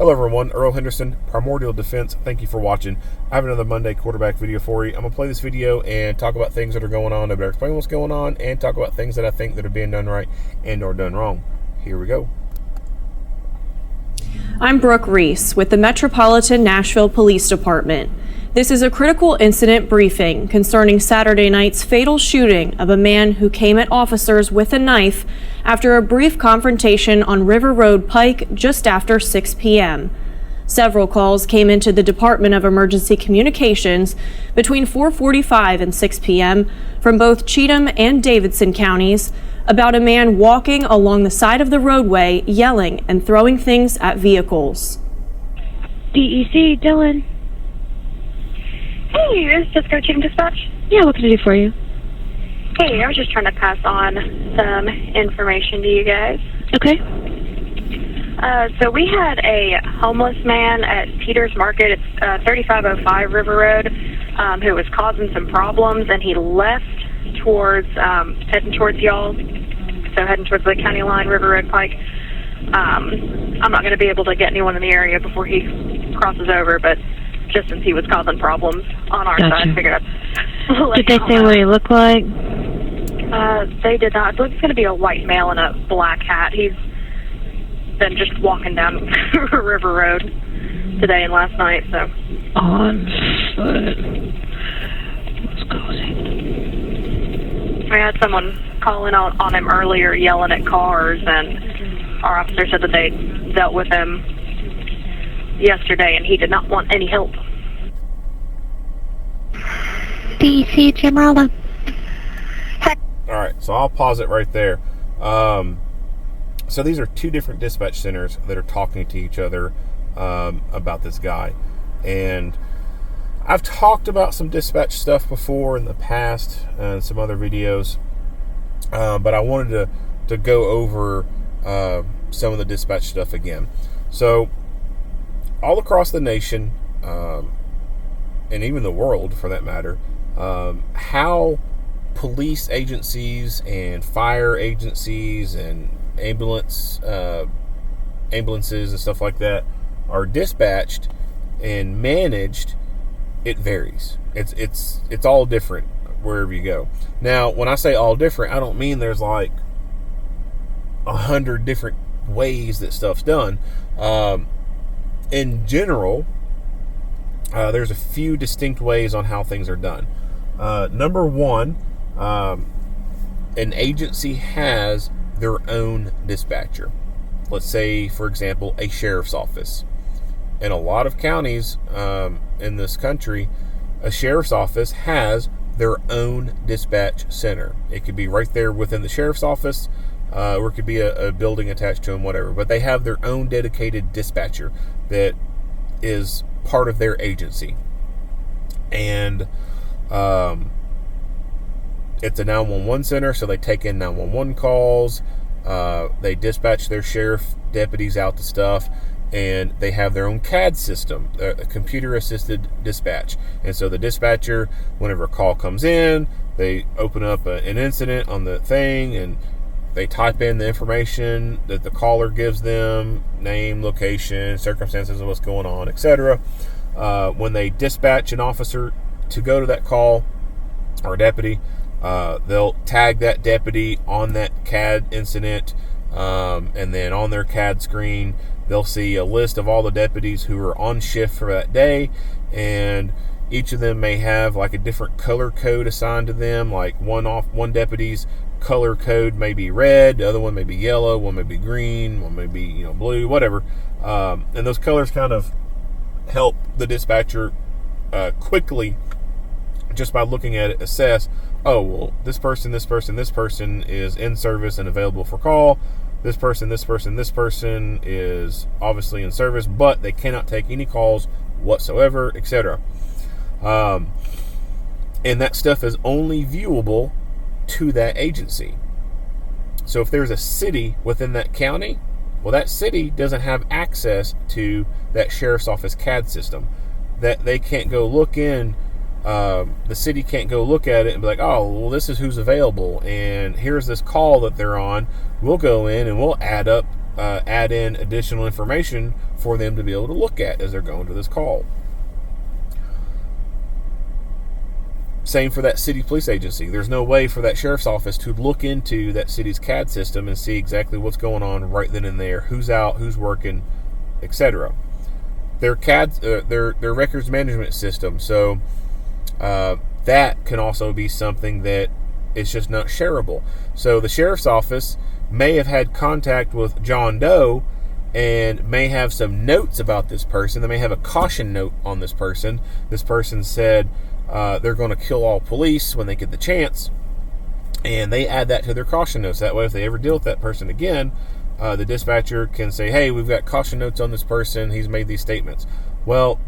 Hello everyone, Earl Henderson, Primordial Defense. Thank you for watching. I have another Monday quarterback video for you. I'm going to play this video and talk about things that are going on. I better explain what's going on and talk about things that I think that are being done right and or done wrong. Here we go. I'm Brooke Reese with the Metropolitan Nashville Police Department. This is a critical incident briefing concerning Saturday night's fatal shooting of a man who came at officers with a knife after a brief confrontation on River Road Pike just after 6 p.m. Several calls came into the Department of Emergency Communications between 4:45 and 6 p.m. from both Cheatham and Davidson counties about a man walking along the side of the roadway yelling and throwing things at vehicles. DEC, Dylan. Hey, this is Cisco Cheatham Dispatch. Yeah, what can I do for you? Hey, I was just trying to pass on some information to you guys. Okay. So we had a homeless man at Peter's Market, it's 3505 River Road, who was causing some problems, and he left towards, heading towards y'all, so heading towards the county line, River Road Pike. I'm not going to be able to get anyone in the area before he crosses over, but just since he was causing problems on our side, I figured I'd Did they say what he looked like? They did not. I believe it's going to be a white male in a black hat. He's been just walking down River Road today and last night, so. On foot. What's causing? We had someone calling out on him earlier, yelling at cars, and our officer said that they dealt with him yesterday, and he did not want any help. DEC, Jim Rolla. Alright, so I'll pause it right there. So these are two different dispatch centers that are talking to each other about this guy. And I've talked about some dispatch stuff before in the past and some other videos, but I wanted to go over some of the dispatch stuff again. So all across the nation, and even the world for that matter, how police agencies and fire agencies and ambulances and stuff like that are dispatched and managed, it varies. It's all different wherever you go. Now, when I say all different, I don't mean there's like 100 different ways that stuff's done. In general, there's a few distinct ways on how things are done. Number one, an agency has their own dispatcher. Let's say, for example, a sheriff's office. In a lot of counties in this country, a sheriff's office has their own dispatch center. It could be right there within the sheriff's office, or it could be a building attached to them, whatever. But they have their own dedicated dispatcher that is part of their agency. And it's a 911 center, so they take in 911 calls. They dispatch their sheriff deputies out to stuff, and they have their own CAD system, a computer-assisted dispatch. And so the dispatcher, whenever a call comes in, they open up an incident on the thing, and they type in the information that the caller gives them, name, location, circumstances of what's going on, etc. When they dispatch an officer to go to that call, or a deputy, they'll tag that deputy on that CAD incident, and then on their CAD screen, they'll see a list of all the deputies who are on shift for that day, and each of them may have like a different color code assigned to them. Like one deputy's color code may be red, the other one may be yellow, one may be green, one may be blue, whatever. And those colors kind of help the dispatcher quickly, just by looking at it, assess, oh, well, this person is in service and available for call. This person is obviously in service, but they cannot take any calls whatsoever, etc. And that stuff is only viewable to that agency. So if there's a city within that county, well, that city doesn't have access to that sheriff's office CAD system. That they can't go look in. The city can't go look at it and be like, oh, well, this is who's available, and here's this call that they're on. We'll go in and we'll add up add in additional information for them to be able to look at as they're going to this call. Same for that city police agency. There's no way for that sheriff's office to look into that city's CAD system and see exactly what's going on right then and there, who's out, who's working, etc. Their CAD, their records management system. So that can also be something that is just not shareable. So the sheriff's office may have had contact with John Doe and may have some notes about this person. They may have a caution note on this person. This person said they're going to kill all police when they get the chance, and they add that to their caution notes. That way, if they ever deal with that person again, the dispatcher can say, hey, we've got caution notes on this person. He's made these statements. Well,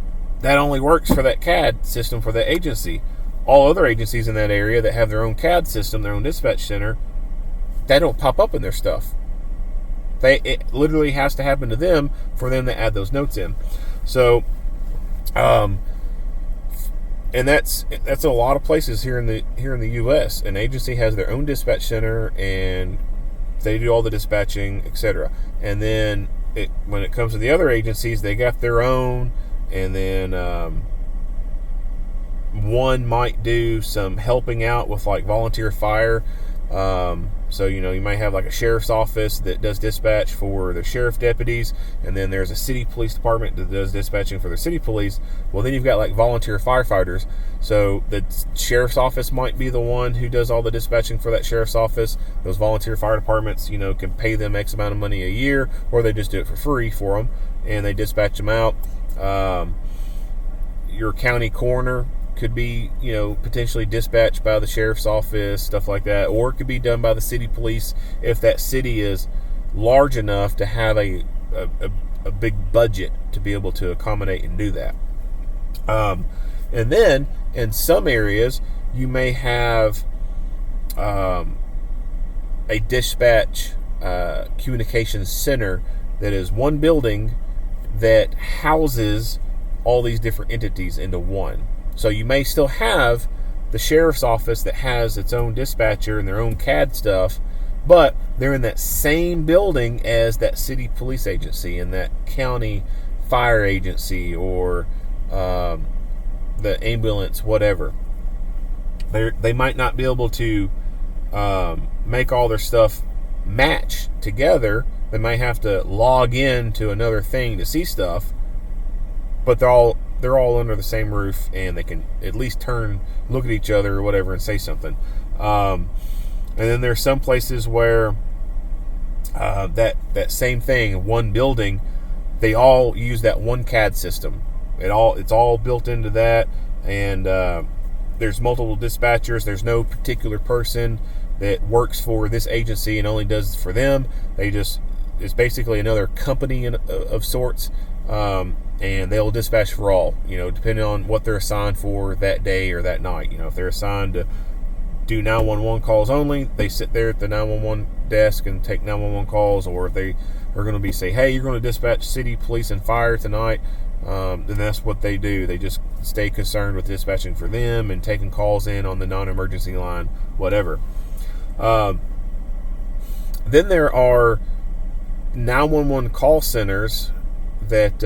that only works for that CAD system for that agency. All other agencies in that area that have their own CAD system, their own dispatch center, that don't pop up in their stuff. It literally has to happen to them for them to add those notes in. So, and that's a lot of places here in the U.S. An agency has their own dispatch center, and they do all the dispatching, etc. And then when it comes to the other agencies, they got their own, and then one might do some helping out with like volunteer fire. So, you might have like a sheriff's office that does dispatch for the sheriff deputies, and then there's a city police department that does dispatching for the city police. Well, then you've got like volunteer firefighters. So the sheriff's office might be the one who does all the dispatching for that sheriff's office. Those volunteer fire departments, can pay them X amount of money a year, or they just do it for free for them, and they dispatch them out. Your county coroner could be, potentially dispatched by the sheriff's office, stuff like that, or it could be done by the city police if that city is large enough to have a big budget to be able to accommodate and do that. And then in some areas, you may have a dispatch communications center that is one building that houses all these different entities into one. So you may still have the sheriff's office that has its own dispatcher and their own CAD stuff, but they're in that same building as that city police agency and that county fire agency or the ambulance, whatever. They might not be able to make all their stuff match together. They might have to log in to another thing to see stuff, but they're all under the same roof, and they can at least look at each other or whatever and say something. And then there's some places where that same thing, one building, they all use that one CAD system. It's all built into that, and there's multiple dispatchers. There's no particular person that works for this agency and only does for them. It's basically another company of sorts. And they'll dispatch for all, depending on what they're assigned for that day or that night. If they're assigned to do 911 calls only, they sit there at the 911 desk and take 911 calls. Or if they are going to say, hey, you're going to dispatch city police and fire tonight, then that's what they do. They just stay concerned with dispatching for them and taking calls in on the non-emergency line, whatever. Then there are 911 call centers that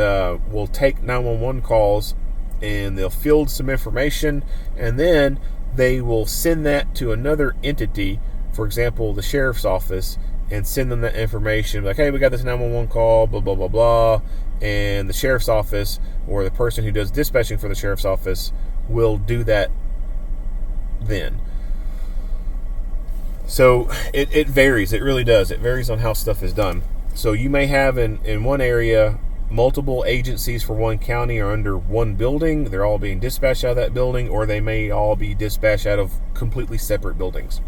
will take 911 calls, and they'll field some information, and then they will send that to another entity, for example, the sheriff's office, and send them that information like, hey, we got this 911 call, blah, blah, blah, blah, and the sheriff's office or the person who does dispatching for the sheriff's office will do that then. So it varies. It really does. It varies on how stuff is done. So you may have in one area multiple agencies for one county are under one building. They're all being dispatched out of that building, or they may all be dispatched out of completely separate buildings.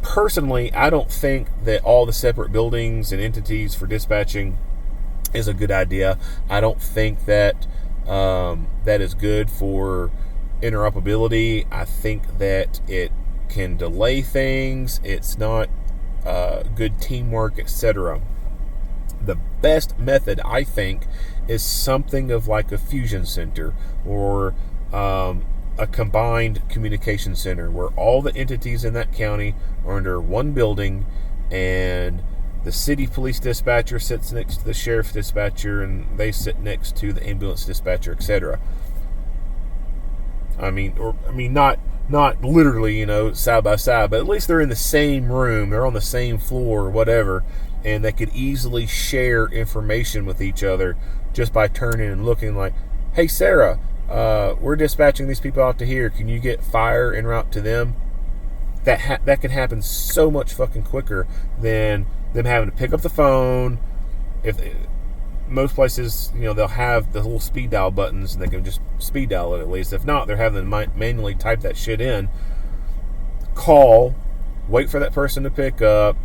Personally, I don't think that all the separate buildings and entities for dispatching is a good idea. I don't think that that is good for interoperability. I think that it can delay things. It's not good teamwork, etc. The best method, I think, is something of like a fusion center or a combined communication center where all the entities in that county are under one building, and The city police dispatcher sits next to the sheriff dispatcher, and they sit next to the ambulance dispatcher, etc. Not literally, side by side, but at least they're in the same room, they're on the same floor or whatever, and they could easily share information with each other just by turning and looking like, hey, Sarah, we're dispatching these people out to here. Can you get fire en route to them? That can happen so much fucking quicker than them having to pick up the phone. Most places, they'll have the little speed dial buttons, and they can just speed dial it at least. If not, they're having to manually type that shit in, call, wait for that person to pick up,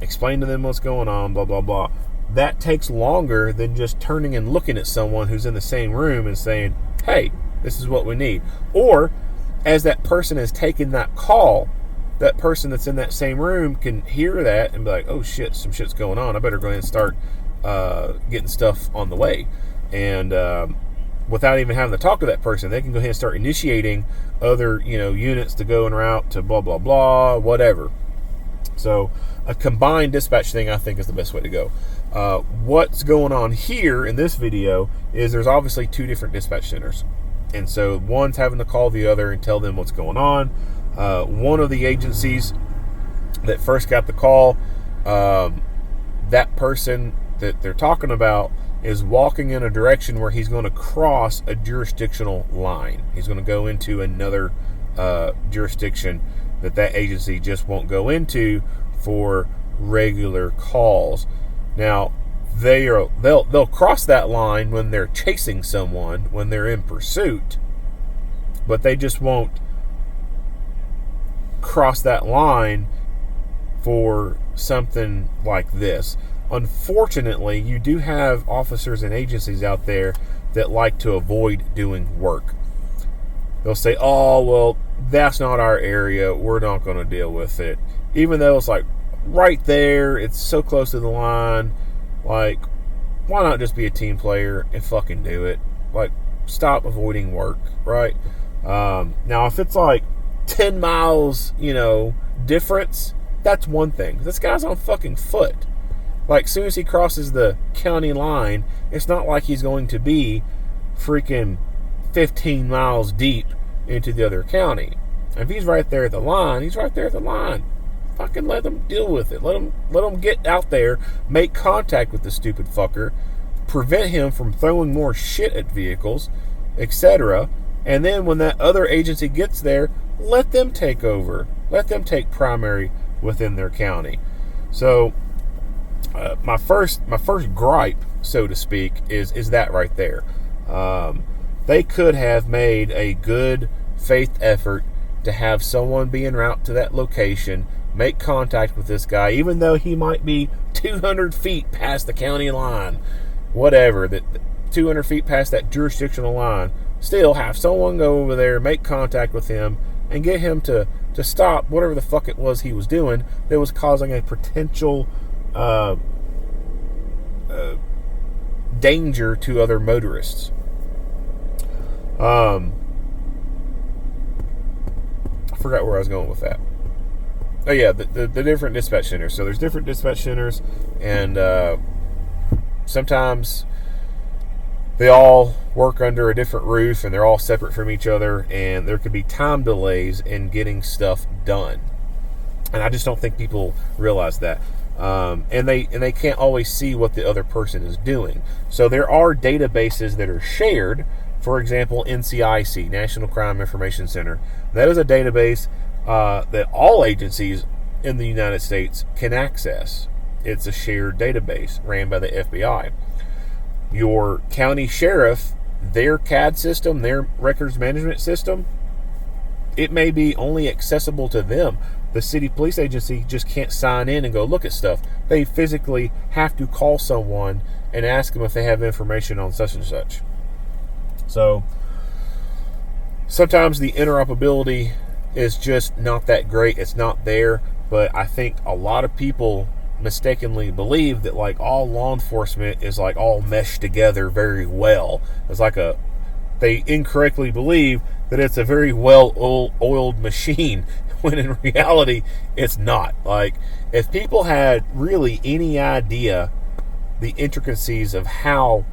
explain to them what's going on, blah, blah, blah. That takes longer than just turning and looking at someone who's in the same room and saying, hey, this is what we need. Or, as that person is taking that call, that person that's in that same room can hear that and be like, oh shit, some shit's going on. I better go ahead and start getting stuff on the way. And without even having to talk to that person, they can go ahead and start initiating other, units to go en route to blah, blah, blah, whatever. So a combined dispatch thing, I think, is the best way to go. What's going on here in this video is there's obviously two different dispatch centers. And so one's having to call the other and tell them what's going on. One of the agencies that first got the call, that person that they're talking about is walking in a direction where he's going to cross a jurisdictional line. He's going to go into another jurisdiction that agency just won't go into for regular calls. Now, they'll cross that line when they're chasing someone, when they're in pursuit, but they just won't cross that line for something like this. Unfortunately, you do have officers and agencies out there that like to avoid doing work. They'll say, oh, well, that's not our area, we're not going to deal with it. Even though it's like right there, it's so close to the line. Like, why not just be a team player and fucking do it? Like, stop avoiding work, right? Now, if it's like 10 miles, difference, that's one thing. This guy's on fucking foot. Like, as soon as he crosses the county line, it's not like he's going to be freaking 15 miles deep into the other county. If he's right there at the line, he's right there at the line. Fucking let them deal with it. Let them get out there, make contact with the stupid fucker, prevent him from throwing more shit at vehicles, etc. And then when that other agency gets there, let them take over. Let them take primary within their county. So my first gripe, so to speak, is that right there. They could have made a good faith effort to have someone be en route to that location, make contact with this guy, even though he might be 200 feet past the county line, whatever, that 200 feet past that jurisdictional line. Still have someone go over there, make contact with him, and get him to stop whatever the fuck it was he was doing that was causing a potential danger to other motorists. I forgot where I was going with that. Oh yeah, the different dispatch centers. So there's different dispatch centers, and sometimes they all work under a different roof, and they're all separate from each other, and there could be time delays in getting stuff done. And I just don't think people realize that. And they can't always see what the other person is doing. So there are databases that are shared. For example, NCIC, National Crime Information Center. That is a database that all agencies in the United States can access. It's a shared database ran by the FBI. Your county sheriff, their CAD system, their records management system, it may be only accessible to them. The city police agency just can't sign in and go look at stuff. They physically have to call someone and ask them if they have information on such and such. So sometimes the interoperability is just not that great. It's not there. But I think a lot of people mistakenly believe that like all law enforcement is like all meshed together very well. It's like they incorrectly believe that it's a very well oiled machine, when in reality, it's not. Like, if people had really any idea the intricacies of how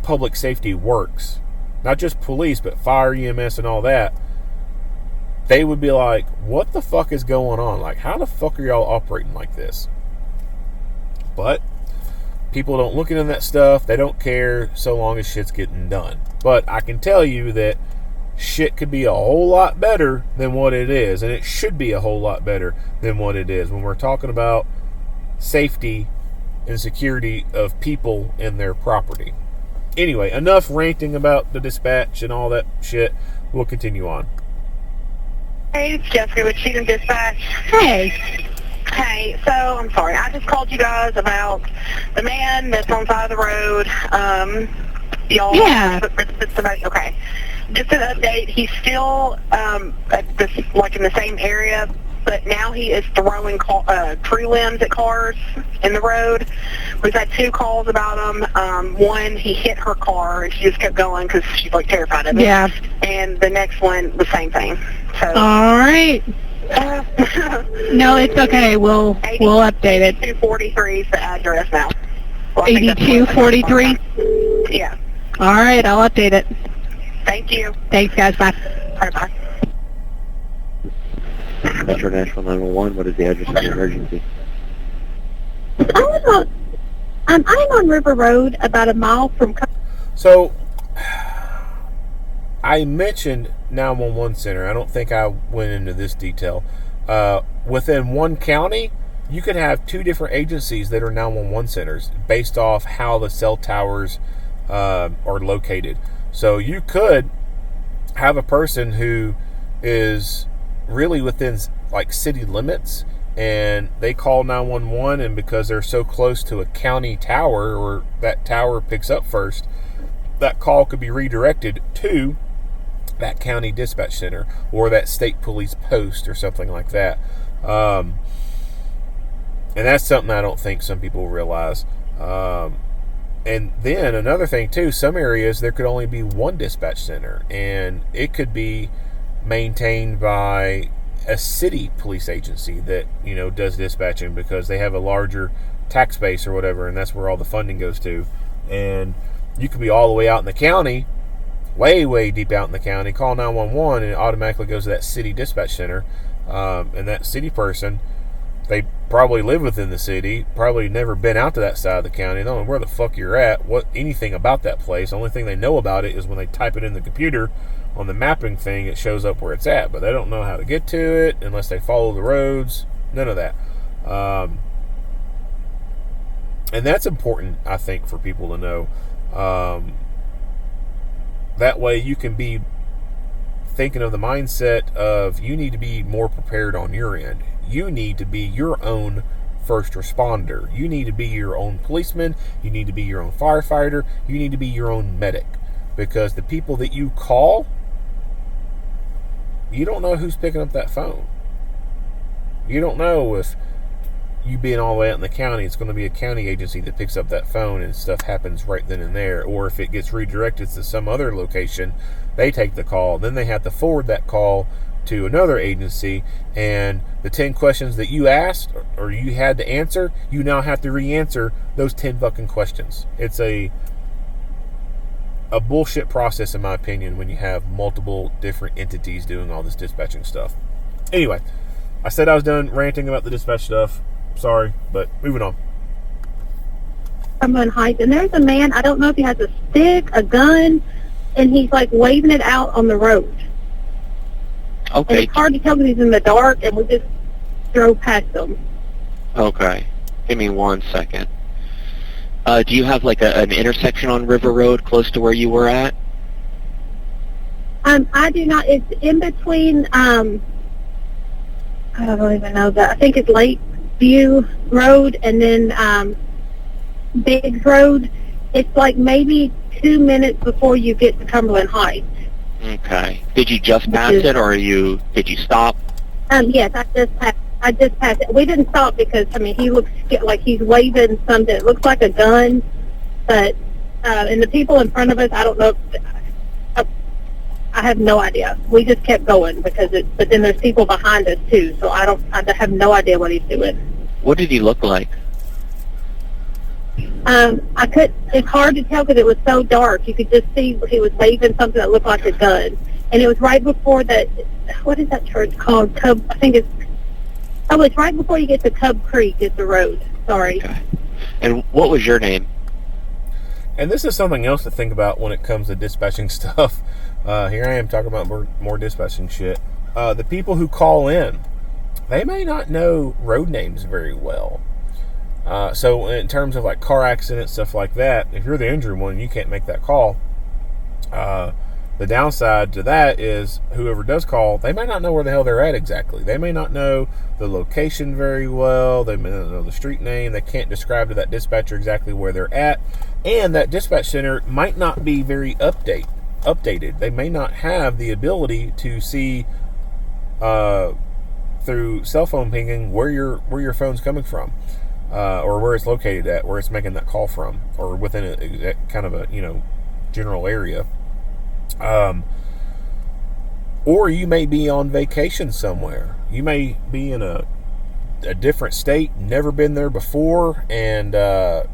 public safety works, not just police, but fire, EMS, and all that, they would be like, what the fuck is going on? Like, how the fuck are y'all operating like this? But people don't look into that stuff. They don't care so long as shit's getting done. But I can tell you that shit could be a whole lot better than what it is. And it should be a whole lot better than what it is when we're talking about safety and security of people and their property. Anyway, enough ranting about the dispatch and all that shit. We'll continue on. Hey, it's Jeffrey with Cheatham Dispatch. Hey. Hey, so I'm sorry. I just called you guys about the man that's on the side of the road. Y'all. Yeah. Okay. Just an update. He's still at this, like in the same area, but now he is throwing tree limbs at cars in the road. We've had 2 calls about him. One, he hit her car and she just kept going because she's like terrified of it. Yeah. And the next one, the same thing. So. All right. No, it's okay. We'll update it. 8243 is the address now. Well, 8243? Yeah. All right, I'll update it. Thank you. Thanks, guys. Bye. Bye-bye. Metro Nashville 911, what is the address of the emergency? I'm on River Road, about a mile from... So, I mentioned 911 Center. I don't think I went into this detail. Within one county, you could have 2 different agencies that are 911 centers based off how the cell towers are located. So you could have a person who is really within like city limits and they call 911, and because they're so close to a county tower, or that tower picks up first, that call could be redirected to that county dispatch center or that state police post or something like that. And that's something I don't think some people realize. And then another thing too, some areas there could only be one dispatch center, and it could be maintained by a city police agency that, you know, does dispatching because they have a larger tax base or whatever, and that's where all the funding goes to. And you could be all the way out in the county, way deep out in the county, call 911, and it automatically goes to that city dispatch center. And that city person, they probably live within the city, probably never been out to that side of the county. They don't know where the fuck you're at, anything about that place. The only thing they know about it is when they type it in the computer on the mapping thing, it shows up where it's at, but they don't know how to get to it unless they follow the roads. None of that. And that's important, I think, for people to know. That way you can be thinking of the mindset of you need to be more prepared on your end. You need to be your own first responder. You need to be your own policeman. You need to be your own firefighter. You need to be your own medic. Because the people that you call, you don't know who's picking up that phone. You don't know if you being all the way out in the county, it's going to be a county agency that picks up that phone and stuff happens right then and there. Or if it gets redirected to some other location, they take the call. Then they have to forward that call to another agency, and the 10 questions that you asked or you had to answer, you now have to re-answer those 10 fucking questions. It's a bullshit process, in my opinion, when you have multiple different entities doing all this dispatching stuff. Anyway, I said I was done ranting about the dispatch stuff. Sorry, but moving on. Cumberland Heights, and there's a man, I don't know if he has a stick, a gun, and he's like waving it out on the road. And Okay. it's hard to tell because he's in the dark, and we just drove past him. Okay. Give me 1 second. Do you have like an intersection on River Road close to where you were at? I do not. It's in between. I don't even know that. I think it's Lakeview Road and then Biggs Road. It's like maybe 2 minutes before you get to Cumberland Heights. Okay. Did you just pass it, or did you stop? Yes, I just passed it. We didn't stop because he looks like he's waving something. It looks like a gun, but and the people in front of us, I don't know. I have no idea. We just kept going because but then there's people behind us too, so I have no idea what he's doing. What did he look like? It's hard to tell because it was so dark. You could just see he was waving something that looked like a gun. And it was right before what is that church called? It's right before you get to Cub Creek is the road. Sorry. Okay. And what was your name? And this is something else to think about when it comes to dispatching stuff. Here I am talking about more dispatching shit. The people who call in, they may not know road names very well. So in terms of like car accidents, stuff like that, if you're the injured one, you can't make that call. The downside to that is whoever does call, they may not know where the hell they're at exactly. They may not know the location very well. They may not know the street name. They can't describe to that dispatcher exactly where they're at. And that dispatch center might not be very updated. They may not have the ability to see through cell phone pinging where your phone's coming from. Or where it's located at, where it's making that call from, or within a kind of a general area. Or you may be on vacation somewhere. You may be in a different state, never been there before, and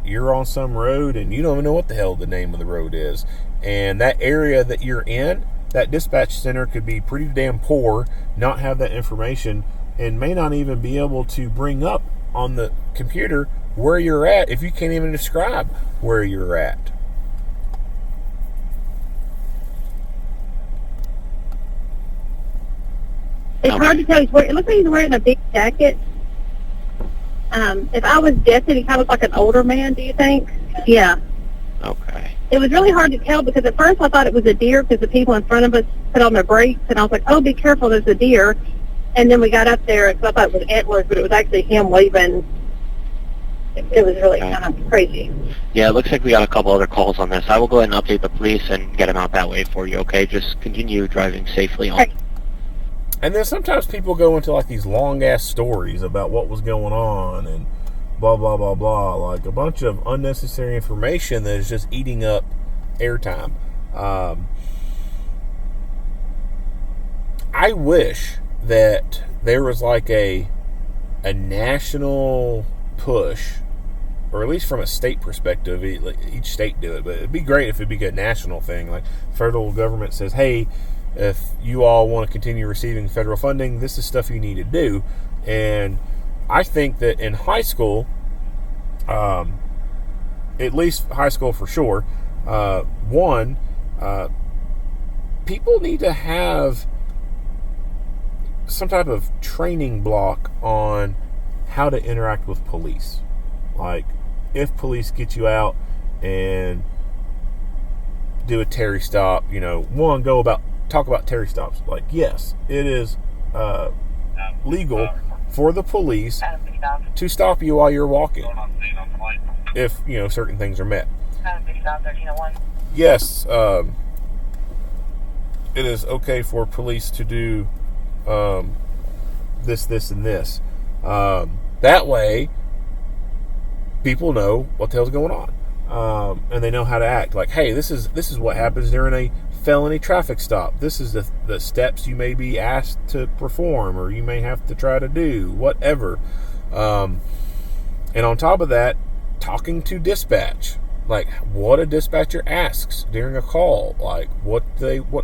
you're on some road and you don't even know what the hell the name of the road is. And that area that you're in, that dispatch center could be pretty damn poor, not have that information, and may not even be able to bring up on the computer where you're at if you can't even describe where you're at. It's hard to tell. It looks like he's wearing a big jacket. If I was guessing, he kind of looks like an older man, do you think? Yeah. Okay. It was really hard to tell because at first I thought it was a deer because the people in front of us put on their brakes, and I was like, oh, be careful, there's a deer. And then we got up there because I thought it was antlers, but it was actually him waving. It was really kind of crazy. Yeah, it looks like we got a couple other calls on this. I will go ahead and update the police and get them out that way for you, okay? Just continue driving safely on. Okay. And then sometimes people go into like these long-ass stories about what was going on and blah, blah, blah, blah. Like a bunch of unnecessary information that is just eating up airtime. I wish that there was like a national push, or at least from a state perspective, each state do it, but it'd be great if it'd be a national thing. Like federal government says, hey, if you all want to continue receiving federal funding, this is stuff you need to do. And I think that in high school, at least high school for sure, people need to have some type of training block on how to interact with police. Like if police get you out and do a Terry stop, talk about Terry stops. Like, yes, it is legal for the police to stop you while you're walking if certain things are met. Yes, it is okay for police to do this, and this. That way, people know what the hell's going on, and they know how to act. Like, hey, this is what happens during a felony traffic stop. This is the steps you may be asked to perform, or you may have to try to do whatever. And on top of that, talking to dispatch, like what a dispatcher asks during a call, like what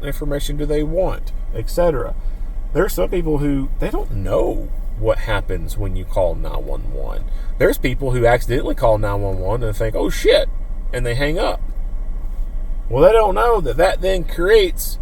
information do they want, etc. There are some people who they don't know what happens when you call 911. There's people who accidentally call 911 and think, oh shit, and they hang up. Well, they don't know that then creates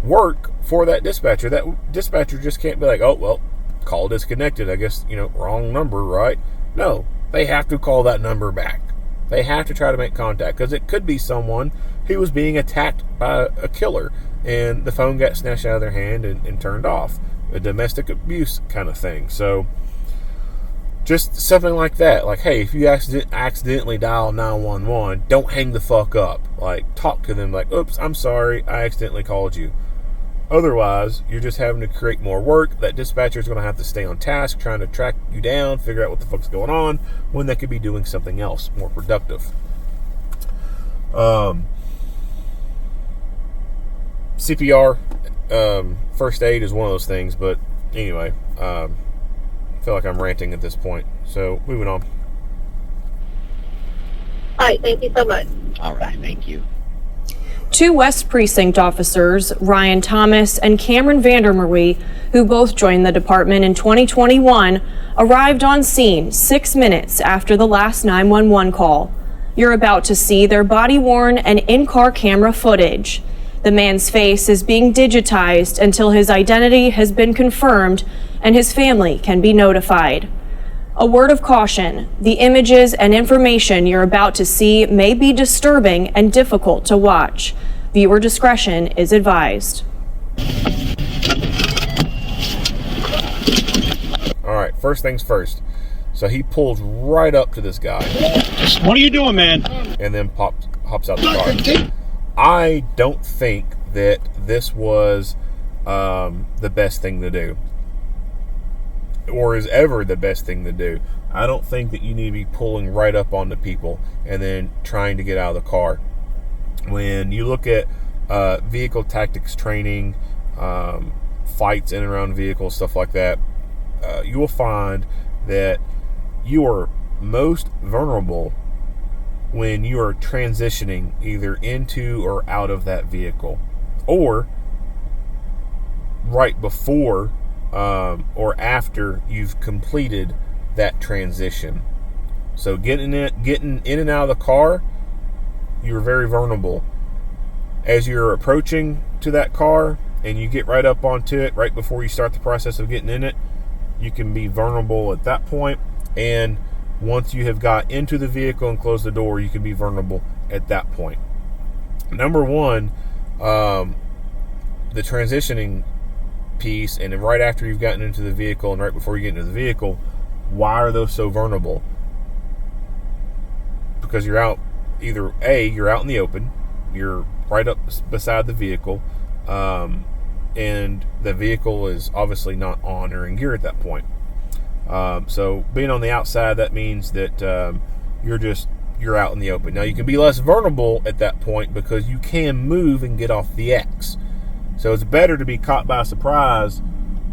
work for that dispatcher. That dispatcher just can't be like, oh, well, call disconnected. I guess, wrong number, right? No, they have to call that number back. They have to try to make contact because it could be someone who was being attacked by a killer and the phone got snatched out of their hand and turned off. A domestic abuse kind of thing. So just something like that. Like, hey, if you accidentally dial 911, don't hang the fuck up. Like, talk to them like, oops, I'm sorry, I accidentally called you. Otherwise, you're just having to create more work. That dispatcher is going to have to stay on task, trying to track you down, figure out what the fuck's going on, when they could be doing something else more productive. CPR, first aid is one of those things. But anyway, I feel like I'm ranting at this point. So moving on. All right, thank you so much. All right, thank you. 2 West Precinct officers, Ryan Thomas and Cameron Vandermarie, who both joined the department in 2021, arrived on scene 6 minutes after the last 911 call. You're about to see their body-worn and in-car camera footage. The man's face is being digitized until his identity has been confirmed and his family can be notified. A word of caution, the images and information you're about to see may be disturbing and difficult to watch. Viewer discretion is advised. All right, first things first. So he pulls right up to this guy. What are you doing, man? And then hops out the car. I don't think that this was the best thing to do, or is ever the best thing to do. I don't think that you need to be pulling right up onto people and then trying to get out of the car. When you look at vehicle tactics training, fights in and around vehicles, stuff like that, you will find that you are most vulnerable when you are transitioning either into or out of that vehicle, or right before or after you've completed that transition. So getting in and out of the car, you're very vulnerable. As you're approaching to that car and you get right up onto it right before you start the process of getting in it, you can be vulnerable at that point. And once you have got into the vehicle and closed the door, you can be vulnerable at that point. Number one, the transitioning piece, and then right after you've gotten into the vehicle and right before you get into the vehicle, why are those so vulnerable? Because you're out, either A, you're out in the open, you're right up beside the vehicle, and the vehicle is obviously not on or in gear at that point. So being on the outside, that means that you're out in the open. Now you can be less vulnerable at that point because you can move and get off the X. So it's better to be caught by surprise,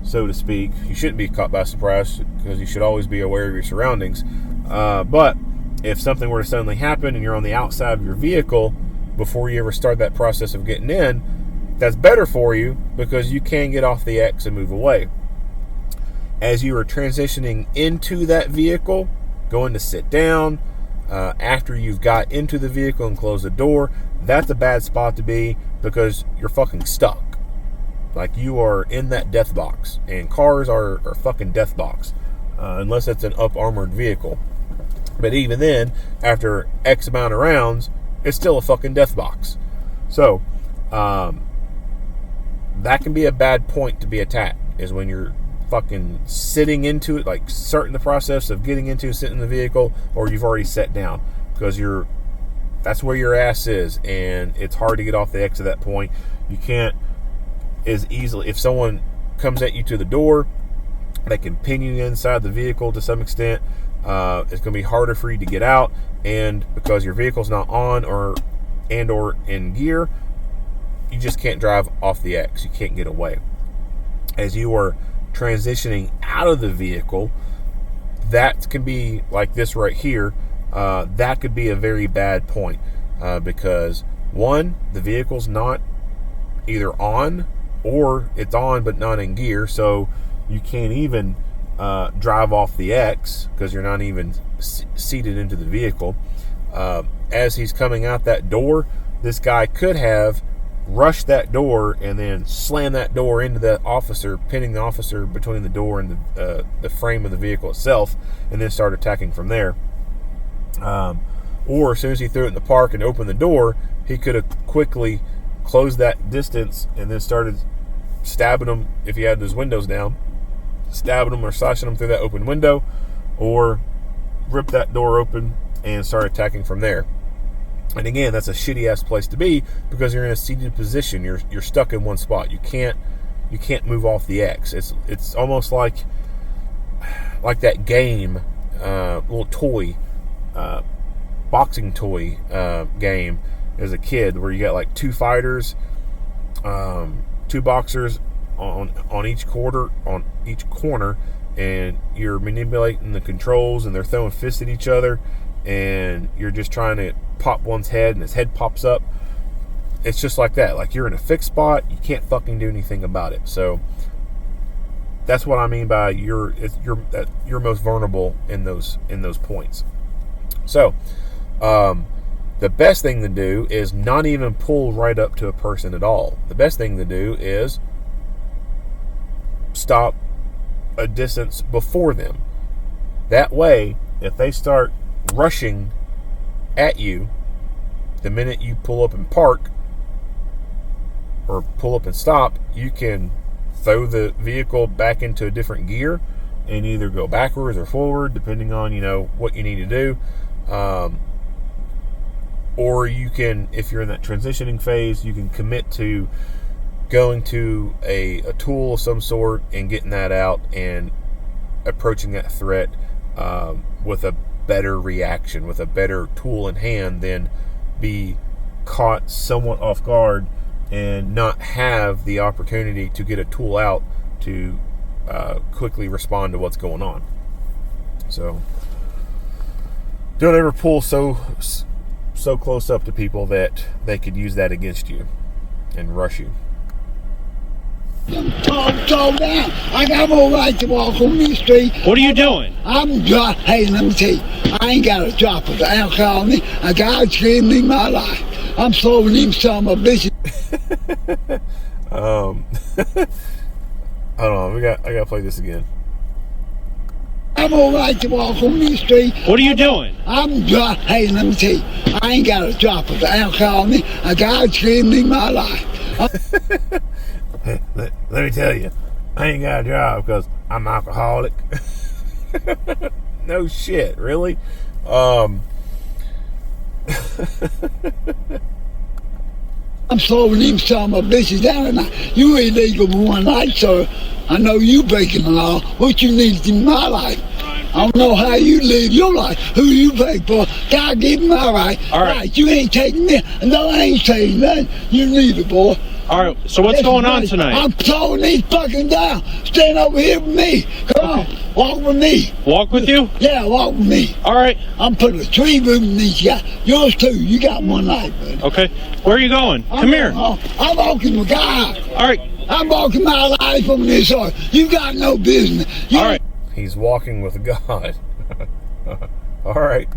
so to speak. You shouldn't be caught by surprise because you should always be aware of your surroundings. But if something were to suddenly happen and you're on the outside of your vehicle before you ever start that process of getting in, that's better for you because you can get off the X and move away. As you are transitioning into that vehicle, going to sit down, after you've got into the vehicle and closed the door, that's a bad spot to be because you're fucking stuck. Like you are in that death box, and cars are fucking death box, unless it's an up-armored vehicle. But even then, after X amount of rounds, it's still a fucking death box. So, that can be a bad point to be attacked, is when you're fucking sitting into it, like starting the process of getting into sitting in the vehicle, or you've already sat down, because that's where your ass is, and it's hard to get off the X at that point. You can't as easily, if someone comes at you to the door, they can pin you inside the vehicle to some extent. It's going to be harder for you to get out, and because your vehicle's not on or in gear, you just can't drive off the X. You can't get away. As you are transitioning out of the vehicle, that can be like this right here. That could be a very bad point, because one, the vehicle's not either on, or it's on but not in gear, so you can't even drive off the X because you're not even seated into the vehicle. As he's coming out that door, this guy could have rushed that door and then slammed that door into the officer, pinning the officer between the door and the frame of the vehicle itself, and then start attacking from there. Or as soon as he threw it in the park and opened the door, he could have quickly closed that distance and then started stabbing him if he had his windows down, stabbing him or slashing him through that open window, or rip that door open and start attacking from there. And again, that's a shitty ass place to be because you're in a seated position. You're stuck in one spot. You can't move off the X. It's almost like that game, little toy, boxing toy game as a kid, where you got like two fighters two boxers on each corner, and you're manipulating the controls, and they're throwing fists at each other, and you're just trying to pop one's head, and his head pops up. It's just like that. Like, you're in a fixed spot, you can't fucking do anything about it. So that's what I mean by you're most vulnerable in those points. So the best thing to do is not even pull right up to a person at all. The best thing to do is stop a distance before them. That way, if they start rushing at you the minute you pull up and park or pull up and stop, you can throw the vehicle back into a different gear and either go backwards or forward, depending on, what you need to do. Or you can, if you're in that transitioning phase, you can commit to going to a tool of some sort and getting that out and approaching that threat with a better reaction, with a better tool in hand, than be caught somewhat off guard and not have the opportunity to get a tool out to quickly respond to what's going on. So don't ever pull so close up to people that they could use that against you and rush you. Calm down. I got no right to walk on the street. What are you doing? Hey, let me tell you, I ain't got a drop of alcohol in me. I got to give me my life. I'm slowing them some of bitches. Hold on, I gotta play this again. I'm all right to walk on the street. What are you doing? Hey, let me tell you, I ain't got a drop of alcohol in me. I got to give me my life. Let me tell you, I ain't got a job because I'm alcoholic. No shit, really? I'm slowing them some of bitches down tonight. You illegal for one night, sir. I know you breaking the law. What you need in my life? I don't know how you live your life. Who you pay for? God give me my right. All right. You ain't taking me. No, I ain't saying nothing. You need it, boy. All right, so what's going on tonight? I'm slowing these fucking down. Stand over here with me. Come on, walk with me. Walk with you? Yeah, walk with me. All right. I'm putting a tree room in these guys. Yours too. You got one life, buddy. Okay. Where are you going? Come here. I'm walking with God. All right. I'm walking my life on this earth. You got no business. All right. He's walking with God. All right.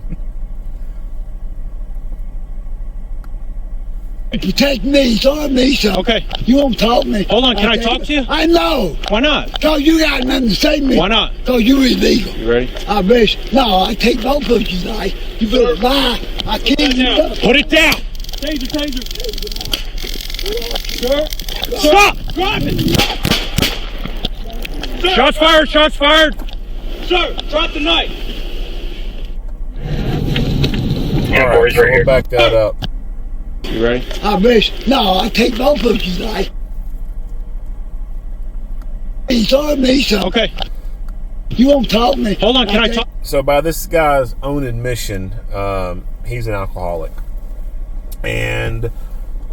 Protect me, serve me, so. Okay. You won't talk to me. Hold on, can I talk to you? I know. Why not? Because you got nothing to say to me. Why not? Because you illegal. You ready? I bet. No, I take both of you, like. You better lie. I can't. Put it down. Taser. Stop! Drop it! Sir. Shots fired! Sir, drop the knife! All right, so we'll back that up. You ready? I bet. No, I take both of you, like. You serve me, so. Okay. You won't talk to me. Hold on, can I talk? So by this guy's own admission, he's an alcoholic. And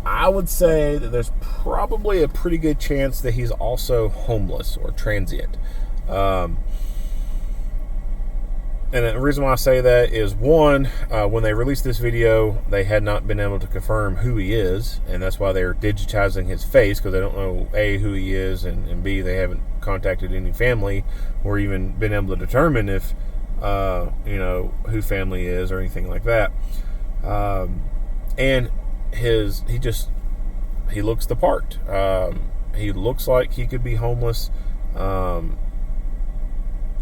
I would say that there's probably a pretty good chance that he's also homeless or transient. And the reason why I say that is, one, when they released this video, they had not been able to confirm who he is, and that's why they're digitizing his face, because they don't know, A, who he is, and B, they haven't contacted any family or even been able to determine if, who family is or anything like that. And he looks the part. He looks like he could be homeless,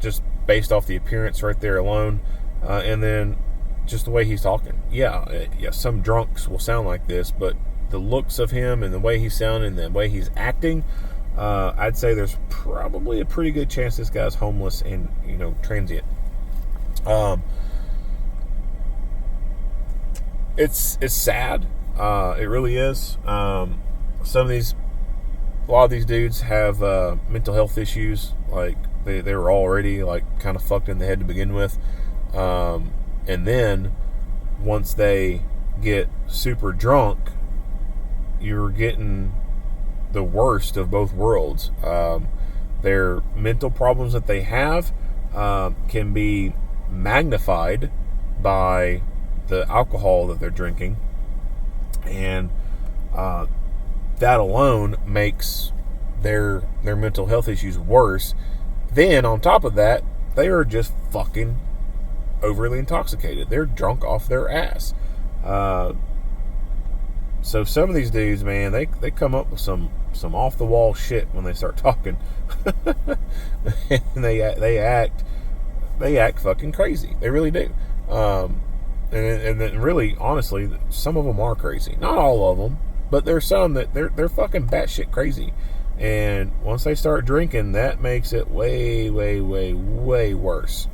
just based off the appearance right there alone, and then just the way he's talking. Yeah, some drunks will sound like this, but the looks of him and the way he's sounding and the way he's acting, I'd say there's probably a pretty good chance this guy's homeless and, transient. It's sad. It really is. A lot of these dudes have mental health issues. Like, they were already kind of fucked in the head to begin with, and then once they get super drunk, you're getting the worst of both worlds. Their mental problems that they have can be magnified by the alcohol that they're drinking, and that alone makes their mental health issues worse. Then on top of that, they are just fucking overly intoxicated. They're drunk off their ass. So some of these dudes, man, they come up with some off the wall shit when they start talking. And they act fucking crazy. They really do. And then really, honestly, some of them are crazy. Not all of them, but there's some that they're fucking batshit crazy. And once they start drinking, that makes it way, way, way, way worse.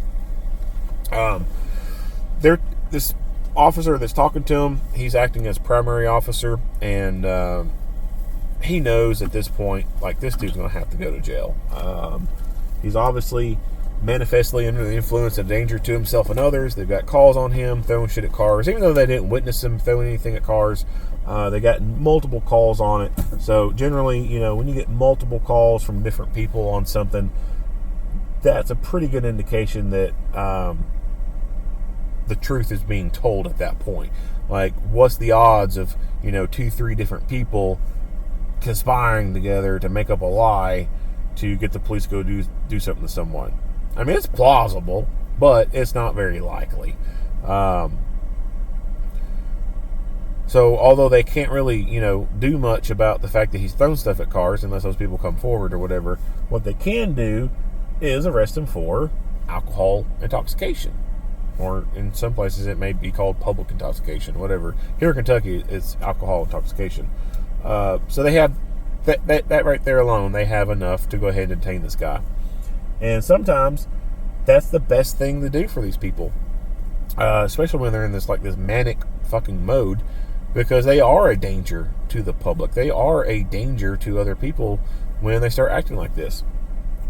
This officer that's talking to him, he's acting as primary officer, and he knows at this point, like, this dude's gonna have to go to jail. He's obviously manifestly under the influence of danger to himself and others. They've got calls on him throwing shit at cars, even though they didn't witness him throwing anything at cars. They got multiple calls on it. So generally, you know, when you get multiple calls from different people on something, that's a pretty good indication that the truth is being told at that point. Like, what's the odds of, 2-3 different people conspiring together to make up a lie to get the police to go do something to someone? I mean, it's plausible, but it's not very likely. So although they can't really, do much about the fact that he's thrown stuff at cars unless those people come forward or whatever, what they can do is arrest him for alcohol intoxication. Or in some places it may be called public intoxication, whatever. Here in Kentucky, it's alcohol intoxication. So they have that right there alone. They have enough to go ahead and detain this guy. And sometimes that's the best thing to do for these people, especially when they're in this manic fucking mode, because they are a danger to the public. They are a danger to other people when they start acting like this.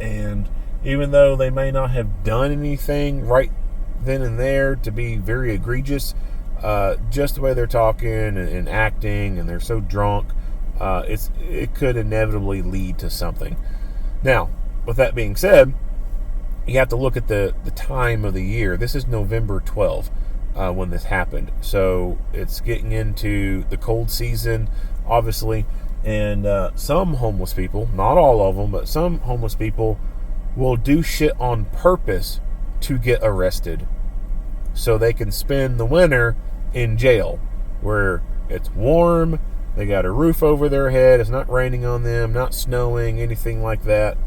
And even though they may not have done anything right then and there to be very egregious, just the way they're talking and acting, and they're so drunk, it could inevitably lead to something. Now, with that being said, you have to look at the time of the year. This is November 12th when this happened. So it's getting into the cold season, obviously. And some homeless people, not all of them, but some homeless people will do shit on purpose to get arrested so they can spend the winter in jail where it's warm, they got a roof over their head, it's not raining on them, not snowing, anything like that.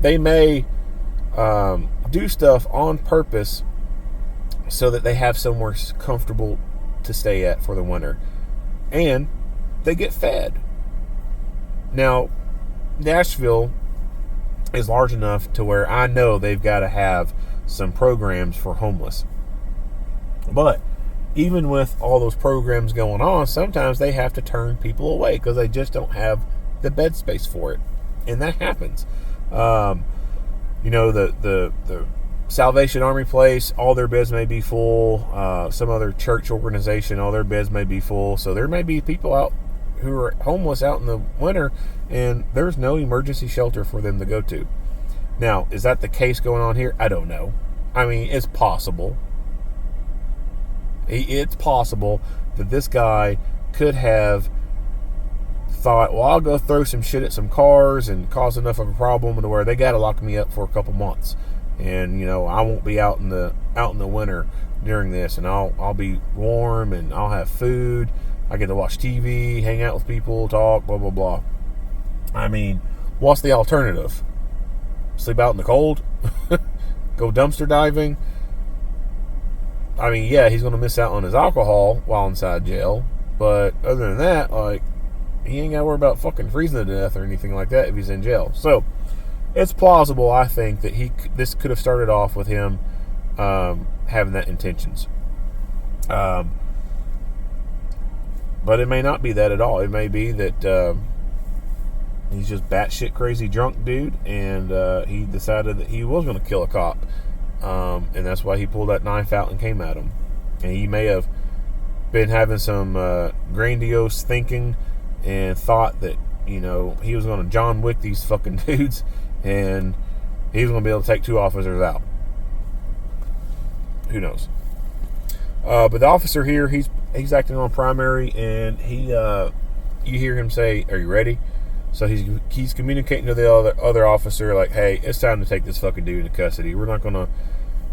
They may do stuff on purpose so that they have somewhere comfortable to stay at for the winter, and they get fed. Now, Nashville is large enough to where I know they've got to have some programs for homeless. But even with all those programs going on, sometimes they have to turn people away because they just don't have the bed space for it. And that happens. The Salvation Army place, all their beds may be full. Some other church organization, all their beds may be full. So there may be people out who are homeless out in the winter, and there's no emergency shelter for them to go to. Now, is that the case going on here? I don't know. I mean, it's possible. It's possible that this guy could have thought, well, I'll go throw some shit at some cars and cause enough of a problem to where they got to lock me up for a couple months, and I won't be out in the winter during this, and I'll be warm and I'll have food. I get to watch TV, hang out with people, talk, blah blah blah. I mean, what's the alternative? Sleep out in the cold? Go dumpster diving? I mean, yeah, he's going to miss out on his alcohol while inside jail, but other than that, he ain't got to worry about fucking freezing to death or anything like that if he's in jail. So it's plausible, I think, that this could have started off with him having that intentions. But it may not be that at all. It may be that He's just batshit crazy drunk dude, and he decided that he was going to kill a cop. And that's why he pulled that knife out and came at him. And he may have been having some grandiose thinking and thought that, you know, he was going to John Wick these fucking dudes, and he was going to be able to take 2 officers out. Who knows? But the officer here, he's acting on primary, and you hear him say, "Are you ready?" So he's communicating to the other officer, like, "Hey, it's time to take this fucking dude into custody. We're not gonna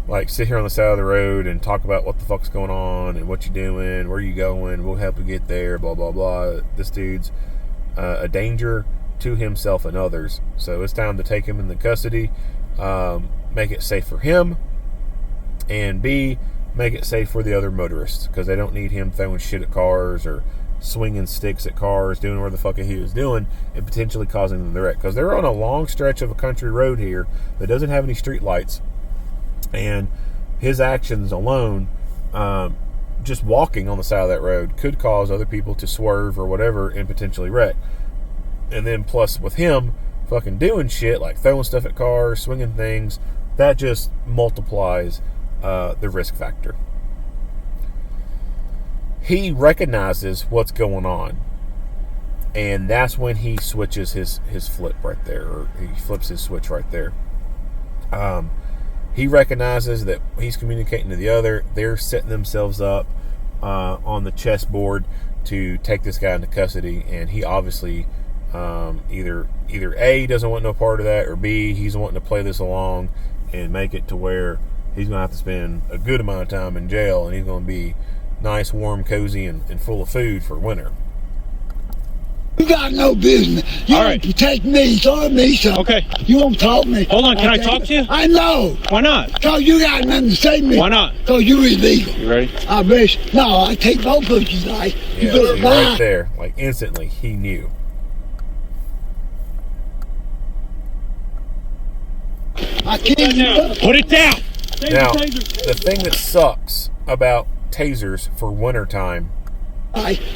like sit here on the side of the road and talk about what the fuck's going on and what you're doing, where you going. We'll help you get there. Blah blah blah. This dude's a danger to himself and others. So it's time to take him into custody, make it safe for him, and B, make it safe for the other motorists, because they don't need him throwing shit at cars or swinging sticks at cars, doing whatever the fuck he was doing, and potentially causing them the wreck. Because they're on a long stretch of a country road here that doesn't have any street lights, and his actions alone, just walking on the side of that road, could cause other people to swerve or whatever and potentially wreck. And then plus with him fucking doing shit like throwing stuff at cars, swinging things, that just multiplies the risk factor. He recognizes what's going on, and that's when he switches his flip right there, or he flips his switch right there. He recognizes that he's communicating to the other. They're setting themselves up on the chessboard to take this guy into custody, and he obviously either A, doesn't want no part of that, or B, he's wanting to play this along and make it to where he's going to have to spend a good amount of time in jail, and he's going to be nice, warm, cozy, and full of food for winter. You got no business. You All don't right. protect me, so me something. Okay. You won't talk to me. Hold on, can I talk to you? I know. Why not? So you got nothing to say to me. Why not? So you illegal. You ready? I wish. No, I take both of you, like. You Yeah, better see, lie. right there, like instantly, he knew. I can't Now, put it down. Now, the thing that sucks about tasers for wintertime,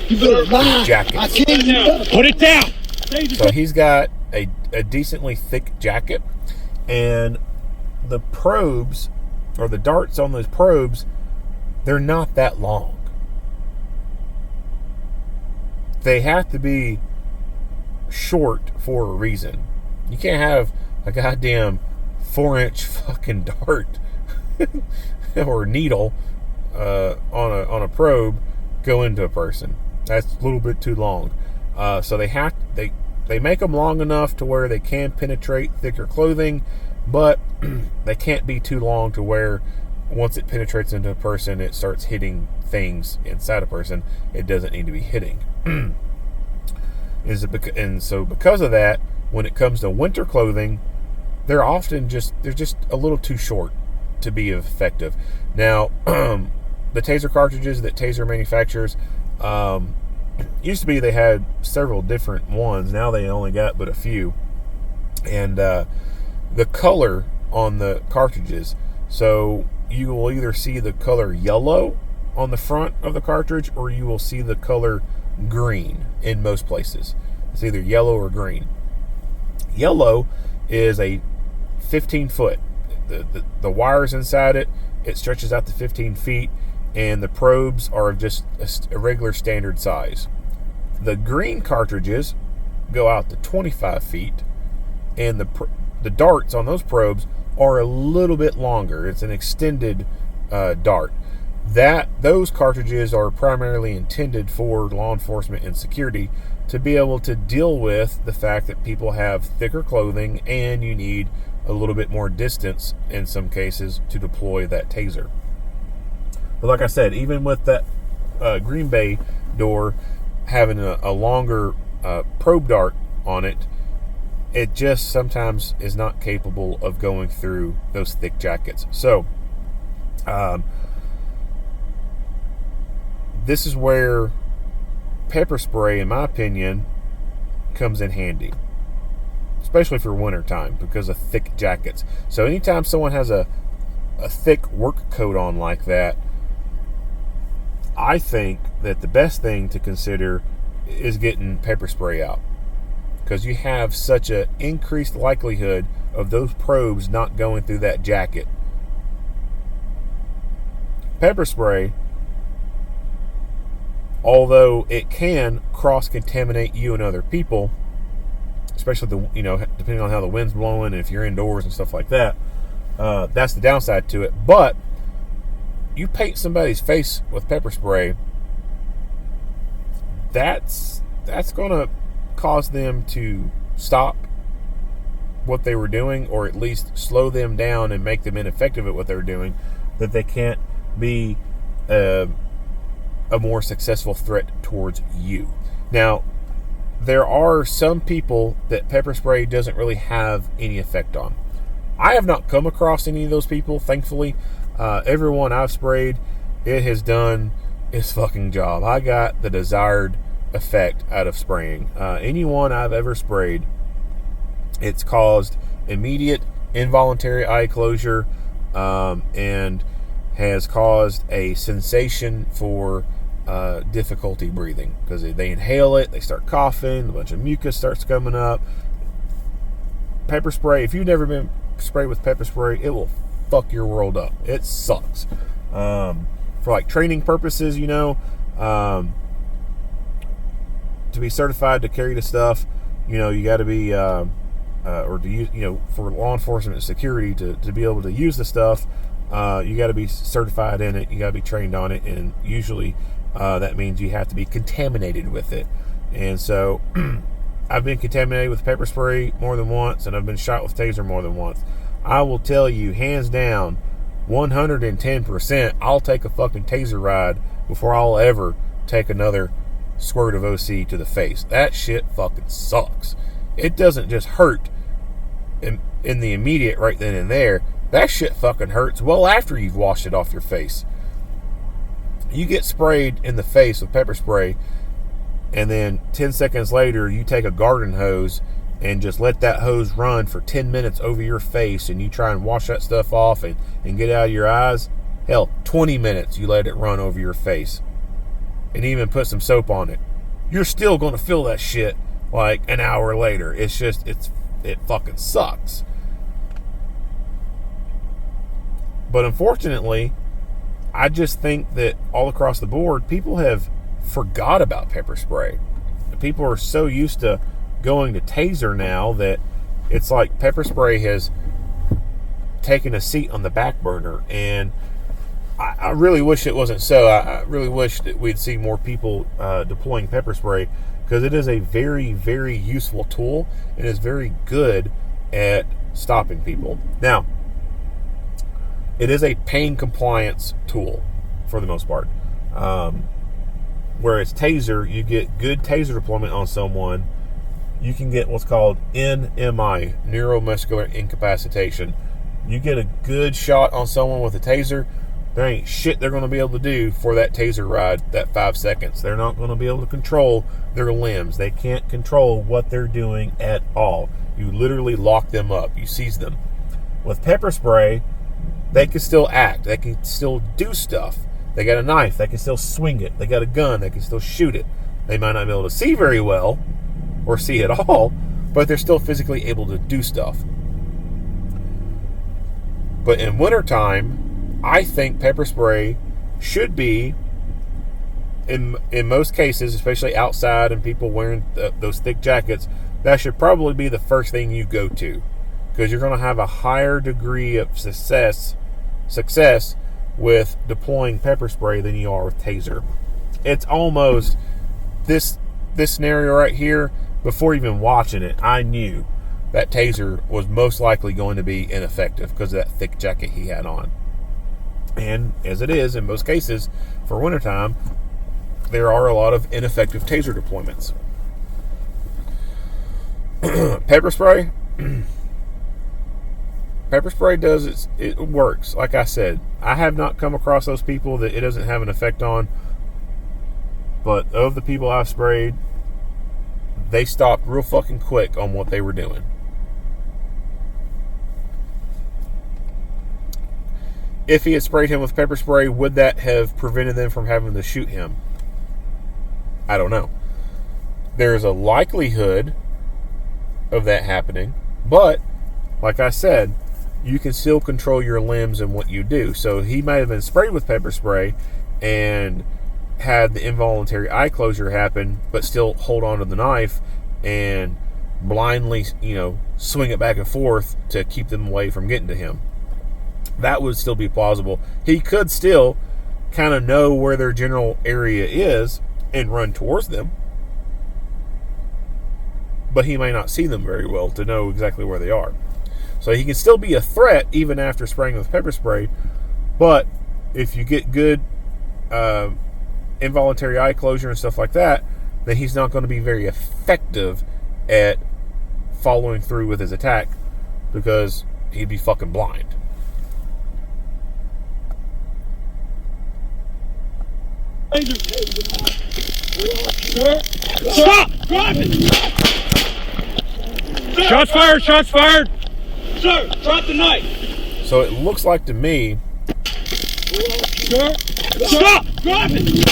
You better lie. Jackets. I can't Now, put it down. so he's got a decently thick jacket, and the probes, or the darts on those probes, they're not that long. They have to be short for a reason. You can't have a goddamn 4-inch fucking dart or needle on a probe go into a person. That's a little bit too long. So they make them long enough to where they can penetrate thicker clothing, but they can't be too long to where once it penetrates into a person, it starts hitting things inside a person it doesn't need to be hitting. And so because of that, when it comes to winter clothing, they're just a little too short to be effective. Now, the taser cartridges that Taser manufactures, used to be they had several different ones. Now they only got but a few. And the color on the cartridges, so you will either see the color yellow on the front of the cartridge, or you will see the color green in most places. It's either yellow or green. Yellow is a 15 foot. The wires inside it stretches out to 15 feet, and the probes are just a regular standard size. The green cartridges go out to 25 feet, and the darts on those probes are a little bit longer. It's an extended dart. Those cartridges are primarily intended for law enforcement and security to be able to deal with the fact that people have thicker clothing and you need a little bit more distance in some cases to deploy that taser. But like I said, even with that Green Bay door having a longer probe dart on it, it just sometimes is not capable of going through those thick jackets. So this is where pepper spray, in my opinion, comes in handy, especially for winter time because of thick jackets. So anytime someone has a thick work coat on like that, I think that the best thing to consider is getting pepper spray out. because you have such an increased likelihood of those probes not going through that jacket. Pepper spray, although it can cross-contaminate you and other people, especially depending on how the wind's blowing and if you're indoors and stuff like that, that's the downside to it. But you paint somebody's face with pepper spray, that's going to cause them to stop what they were doing, or at least slow them down and make them ineffective at what they're doing, that they can't be a more successful threat towards you. Now, there are some people that pepper spray doesn't really have any effect on. I have not come across any of those people, thankfully. Everyone I've sprayed, it has done its fucking job. I got the desired effect out of spraying. Anyone I've ever sprayed, it's caused immediate involuntary eye closure, and has caused a sensation for difficulty breathing, because they inhale it, they start coughing, a bunch of mucus starts coming up. Pepper spray, if you've never been sprayed with pepper spray, it will fuck your world up. It sucks. For like training purposes, to be certified to carry the stuff, you got to be or to use, for law enforcement and security to be able to use the stuff, you got to be certified in it, you got to be trained on it, and usually that means you have to be contaminated with it. And so I've been contaminated with pepper spray more than once, and I've been shot with taser more than once. I will tell you, hands down, 110%, I'll take a fucking taser ride before I'll ever take another squirt of OC to the face. That shit fucking sucks. It doesn't just hurt in the immediate right then and there. That shit fucking hurts well after you've washed it off your face. You get sprayed in the face with pepper spray, and then 10 seconds later you take a garden hose and just let that hose run for 10 minutes over your face, and you try and wash that stuff off and get it out of your eyes. Hell, 20 minutes you let it run over your face, and even put some soap on it. You're still going to feel that shit like an hour later. It fucking sucks. But unfortunately, I just think that all across the board, people have forgot about pepper spray. People are so used to going to taser now that it's like pepper spray has taken a seat on the back burner. And I really wish it wasn't so. I really wish that we'd see more people deploying pepper spray, because it is a very, very useful tool and is very good at stopping people. Now, it is a pain compliance tool for the most part. Whereas taser, you get good taser deployment on someone, you can get what's called NMI, neuromuscular incapacitation. You get a good shot on someone with a taser, there ain't shit they're going to be able to do for that taser ride, that 5 seconds. They're not going to be able to control their limbs. They can't control what they're doing at all. You literally lock them up. You seize them. With pepper spray, they can still act. They can still do stuff. They got a knife. They can still swing it. They got a gun. They can still shoot it. They might not be able to see very well or see at all, but they're still physically able to do stuff. But in wintertime, I think pepper spray should be, in most cases, especially outside and people wearing those thick jackets, that should probably be the first thing you go to, because you're going to have a higher degree of success with deploying pepper spray than you are with taser. It's almost this scenario right here. Before even watching it, I knew that taser was most likely going to be ineffective because of that thick jacket he had on. And as it is, in most cases, for wintertime, there are a lot of ineffective taser deployments. Pepper spray. Pepper spray it works. Like I said, I have not come across those people that it doesn't have an effect on. But of the people I've sprayed, they stopped real fucking quick on what they were doing. If he had sprayed him with pepper spray, would that have prevented them from having to shoot him? I don't know. There's a likelihood of that happening. But, like I said, you can still control your limbs and what you do. So he might have been sprayed with pepper spray and had the involuntary eye closure happen, but still hold on to the knife and blindly, swing it back and forth to keep them away from getting to him. That would still be plausible. He could still kind of know where their general area is and run towards them, but he may not see them very well to know exactly where they are. So he can still be a threat even after spraying with pepper spray, but if you get good involuntary eye closure and stuff like that, then he's not going to be very effective at following through with his attack because he'd be fucking blind. Stop! Drop it! Shots fired! Shots fired! Sir, drop the knife! So it looks like to me... Sir, stop! Drop it!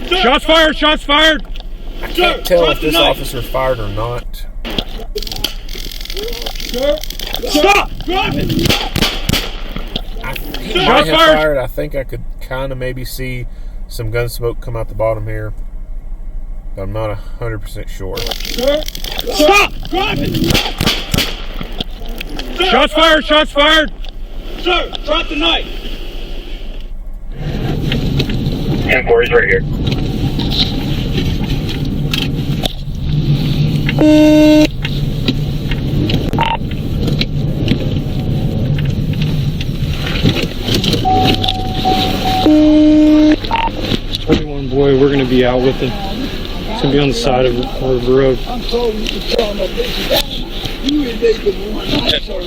Sir. Shots fired! Shots fired! I can't tell if this officer fired or not. Sir, stop! Drop it! He might have fired. I think I could kind of maybe see some gun smoke come out the bottom here, but I'm not 100% sure. Sir, stop! Drop it! Sir. Shots fired! Shots fired! Sir, drop the knife! 10-4 is right here. Boy, we're going to be out with it. It's going to be on the side of River Road. I'm told you to tell my bitch down. You ain't making one night, sir.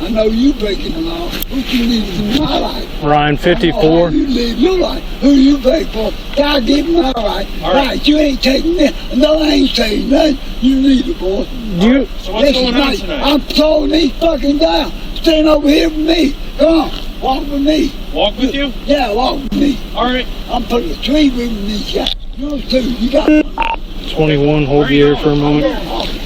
I know you breaking the law. What you need to do my life. Ryan 54. You live your life. Who you break for? God give me my right. Right, you ain't taking that. No, I ain't saying nothing. You leave it, boy. So what's going on tonight? I'm throwing these fucking down. Stand over here with me. Come on. Walk with me. Walk with you? Yeah, walk with me. All right. I'm putting a tree with these guys. Yours too. You got 21, hold the air for a moment.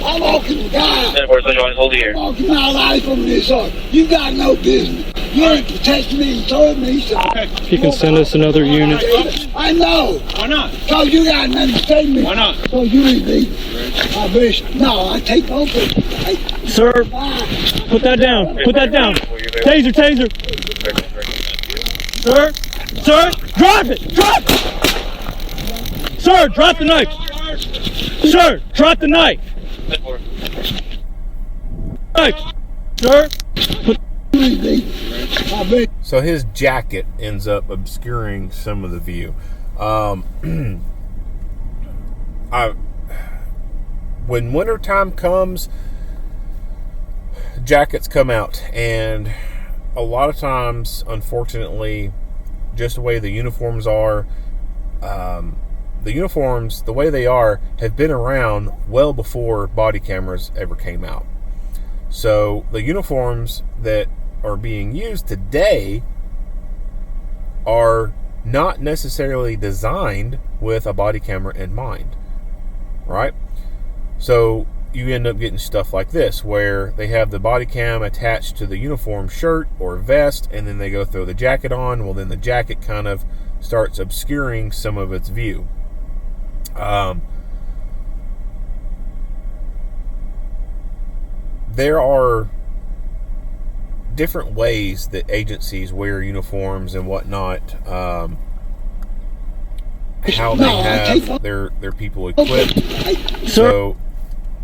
I'm walking the guy. 10-4 is hold the air. I'm walking my life from this earth. You got no business. You ain't protecting me and throwing me, so. If you can send us another unit. I know. Why not? So you got nothing to say to me. Why not? So you leave me. I wish. No, I take no picture. Sir, put that down. Put that down. Taser, taser. Sir? Sir? Drop it! Drop it! Sir, drop the knife! Sir, drop the knife! Knife! Sir? So his jacket ends up obscuring some of the view. When wintertime comes, jackets come out, and a lot of times, unfortunately, just the way the uniforms are, the way they are, have been around well before body cameras ever came out. So the uniforms that are being used today are not necessarily designed with a body camera in mind, right? So you end up getting stuff like this, where they have the body cam attached to the uniform shirt or vest, and then they go throw the jacket on. Well, then the jacket kind of starts obscuring some of its view. There are different ways that agencies wear uniforms and whatnot, how they have their people equipped. So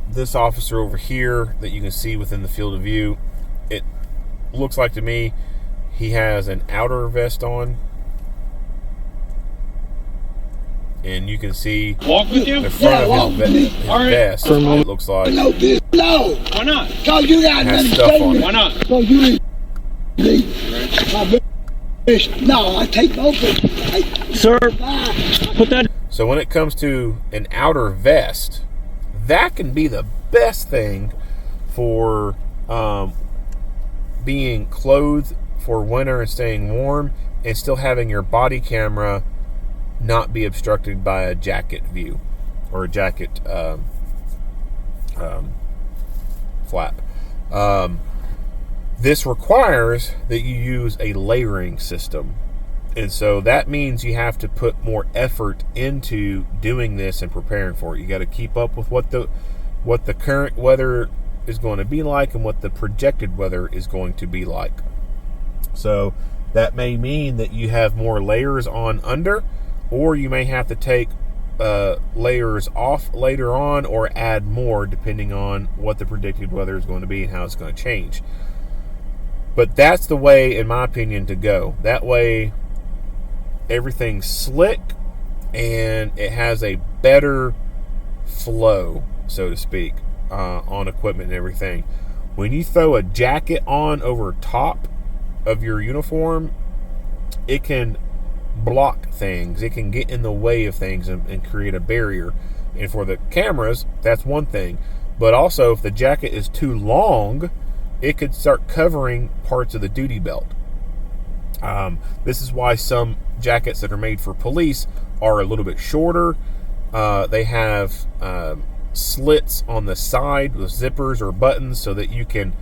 this officer over here that you can see within the field of view, it looks like to me he has an outer vest on, and you can see the front of his vest. It looks like No. Why not? So you got has nothing to stuff say to on me. it. Why not? So you leave. No, I take no picture. Sir, put that. So when it comes to an outer vest, that can be the best thing for being clothed for winter and staying warm, and still having your body camera not be obstructed by a jacket view or a jacket flap. This requires that you use a layering system. And so that means you have to put more effort into doing this and preparing for it. You got to keep up with what the current weather is going to be like and what the projected weather is going to be like. So that may mean that you have more layers on under, or you may have to take layers off later on or add more depending on what the predicted weather is going to be and how it's going to change. But that's the way, in my opinion, to go. That way everything's slick and it has a better flow, so to speak, on equipment and everything. When you throw a jacket on over top of your uniform, it can block things. It can get in the way of things and create a barrier. And for the cameras, that's one thing. But also, if the jacket is too long, it could start covering parts of the duty belt. This is why some jackets that are made for police are a little bit shorter. They have slits on the side with zippers or buttons so that you can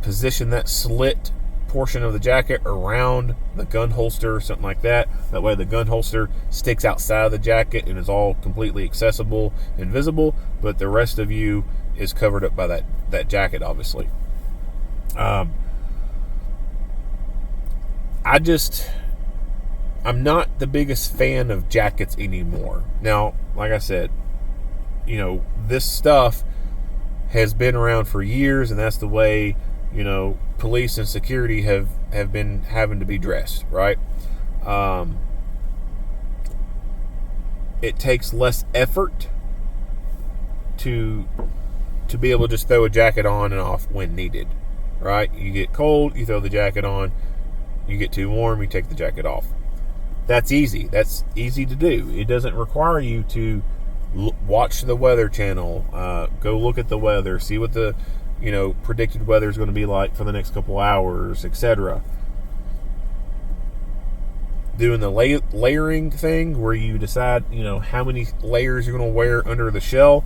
position that slit portion of the jacket around the gun holster or something like that. That way the gun holster sticks outside of the jacket and is all completely accessible and visible, but the rest of you is covered up by that jacket, obviously. I'm not the biggest fan of jackets anymore. Now, like I said, this stuff has been around for years, and that's the way, police and security have been having to be dressed, right? It takes less effort to be able to just throw a jacket on and off when needed, right? You get cold, you throw the jacket on. You get too warm, you take the jacket off. That's easy. That's easy to do. It doesn't require you to watch the Weather Channel, go look at the weather, see what the predicted weather is going to be like for the next couple hours, etc. Doing the layering thing where you decide, how many layers you're going to wear under the shell,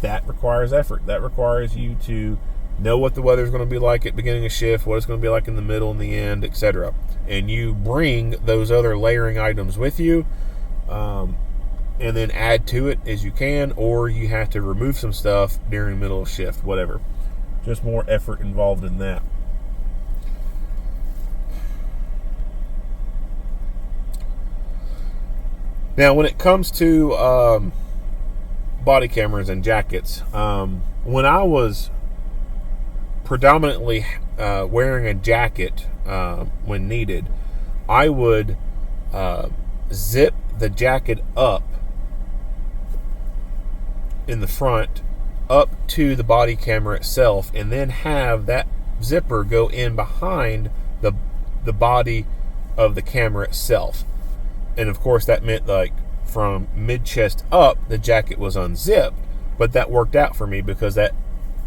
that requires effort. That requires you to know what the weather is going to be like at the beginning of shift, what it's going to be like in the middle and the end, etc. And you bring those other layering items with you, and then add to it as you can, or you have to remove some stuff during the middle of shift, whatever. Just more effort involved in that. Now, when it comes to body cameras and jackets, when I was predominantly wearing a jacket when needed, I would zip the jacket up in the front up to the body camera itself, and then have that zipper go in behind the body of the camera itself. And of course that meant, like, from mid-chest up, the jacket was unzipped, but that worked out for me because that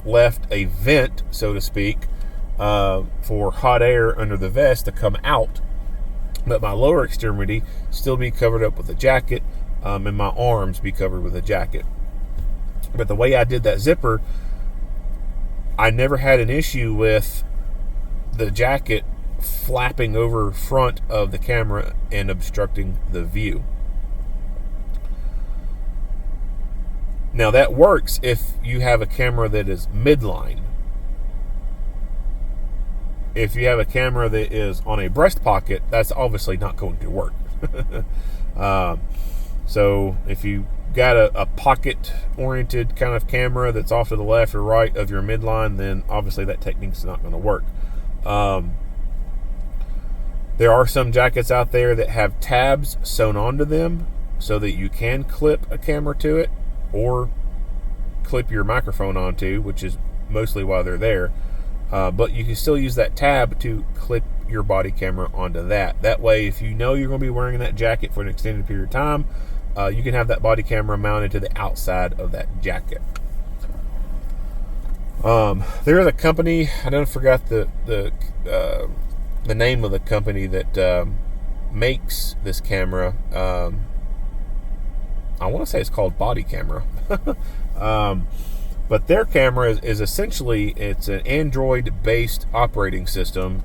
left a vent, so to speak, for hot air under the vest to come out, but my lower extremity still be covered up with a jacket, and my arms be covered with a jacket. But the way I did that zipper, I never had an issue with the jacket flapping over front of the camera and obstructing the view. Now that works if you have a camera that is midline. If you have a camera that is on a breast pocket, that's obviously not going to work. So if you got a pocket oriented kind of camera that's off to the left or right of your midline, then obviously that technique's not going to work. There are some jackets out there that have tabs sewn onto them so that you can clip a camera to it or clip your microphone onto, which is mostly why they're there. But you can still use that tab to clip your body camera onto that. That way, if you know you're going to be wearing that jacket for an extended period of time, you can have that body camera mounted to the outside of that jacket. There is a company, I don't forgot the name of the company that makes this camera. I want to say it's called Body Camera. But their camera is essentially, it's an Android-based operating system.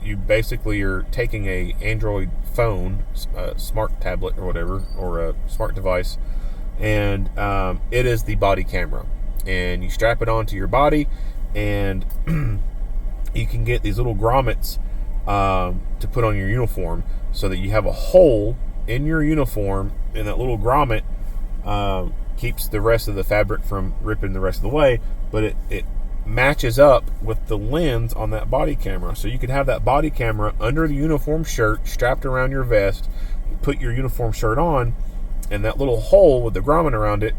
You basically are taking a Android phone, a smart tablet or whatever, or a smart device, and it is the body camera. And you strap it onto your body, and you can get these little grommets to put on your uniform, so that you have a hole in your uniform, and that little grommet keeps the rest of the fabric from ripping the rest of the way, but it matches up with the lens on that body camera. So you could have that body camera under the uniform shirt, strapped around your vest, put your uniform shirt on, and that little hole with the grommet around it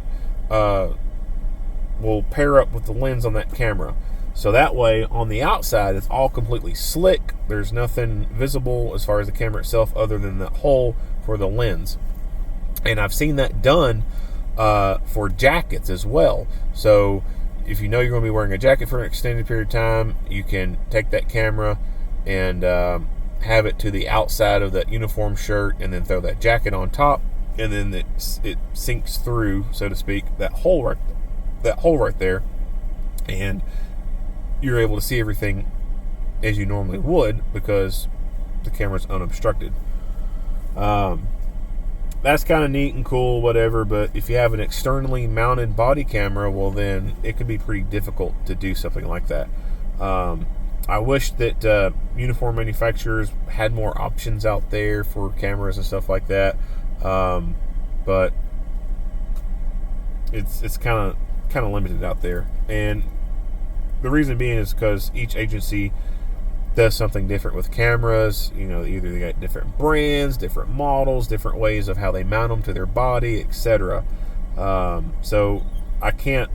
will pair up with the lens on that camera. So that way, on the outside, it's all completely slick. There's nothing visible as far as the camera itself other than that hole for the lens. And I've seen that done for jackets as well. So if you know you're going to be wearing a jacket for an extended period of time, you can take that camera and have it to the outside of that uniform shirt, and then throw that jacket on top, and then it sinks through, so to speak, that hole right there, and you're able to see everything as you normally would because the camera's unobstructed. That's kind of neat and cool, whatever, but if you have an externally mounted body camera, well, then it can be pretty difficult to do something like that. I wish that uniform manufacturers had more options out there for cameras and stuff like that, but it's kind of limited out there. And the reason being is because each agency does something different with cameras. You know, either they got different brands, different models, different ways of how they mount them to their body, etc. So I can't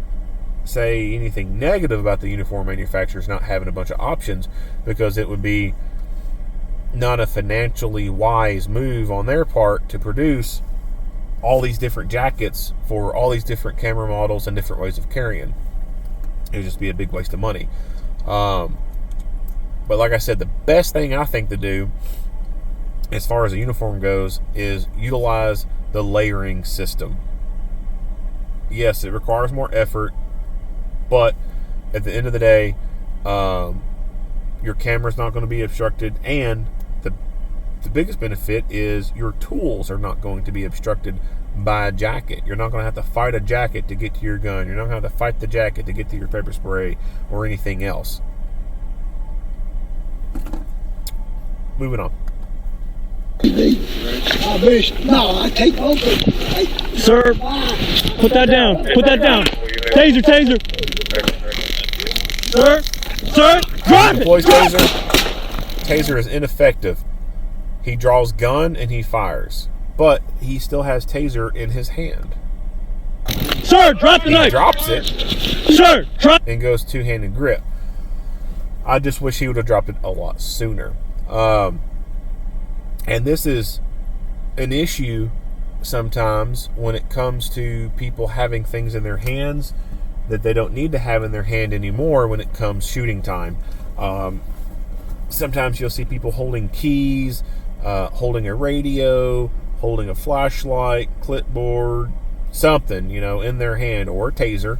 say anything negative about the uniform manufacturers not having a bunch of options, because it would be not a financially wise move on their part to produce all these different jackets for all these different camera models and different ways of carrying. It would just be a big waste of money. But like I said, the best thing I think to do as far as a uniform goes is utilize the layering system. Yes, it requires more effort, but at the end of the day, your camera's not going to be obstructed, and the biggest benefit is your tools are not going to be obstructed by a jacket. You're not going to have to fight a jacket to get to your gun. You're not going to have to fight the jacket to get to your pepper spray or anything else. Moving on. No, I take both of them. Sir, put that down. Put that down. Taser, taser. Sir, drop it. Deploys taser. Taser is ineffective. He draws gun and he fires, but he still has taser in his hand. Sir, drop the knife. He drops it. Sir, drop. And goes two-handed grip. I just wish he would have dropped it a lot sooner. And this is an issue sometimes when it comes to people having things in their hands that they don't need to have in their hand anymore when it comes shooting time. Sometimes you'll see people holding keys, holding a radio, holding a flashlight, clipboard, something, in their hand, or a taser,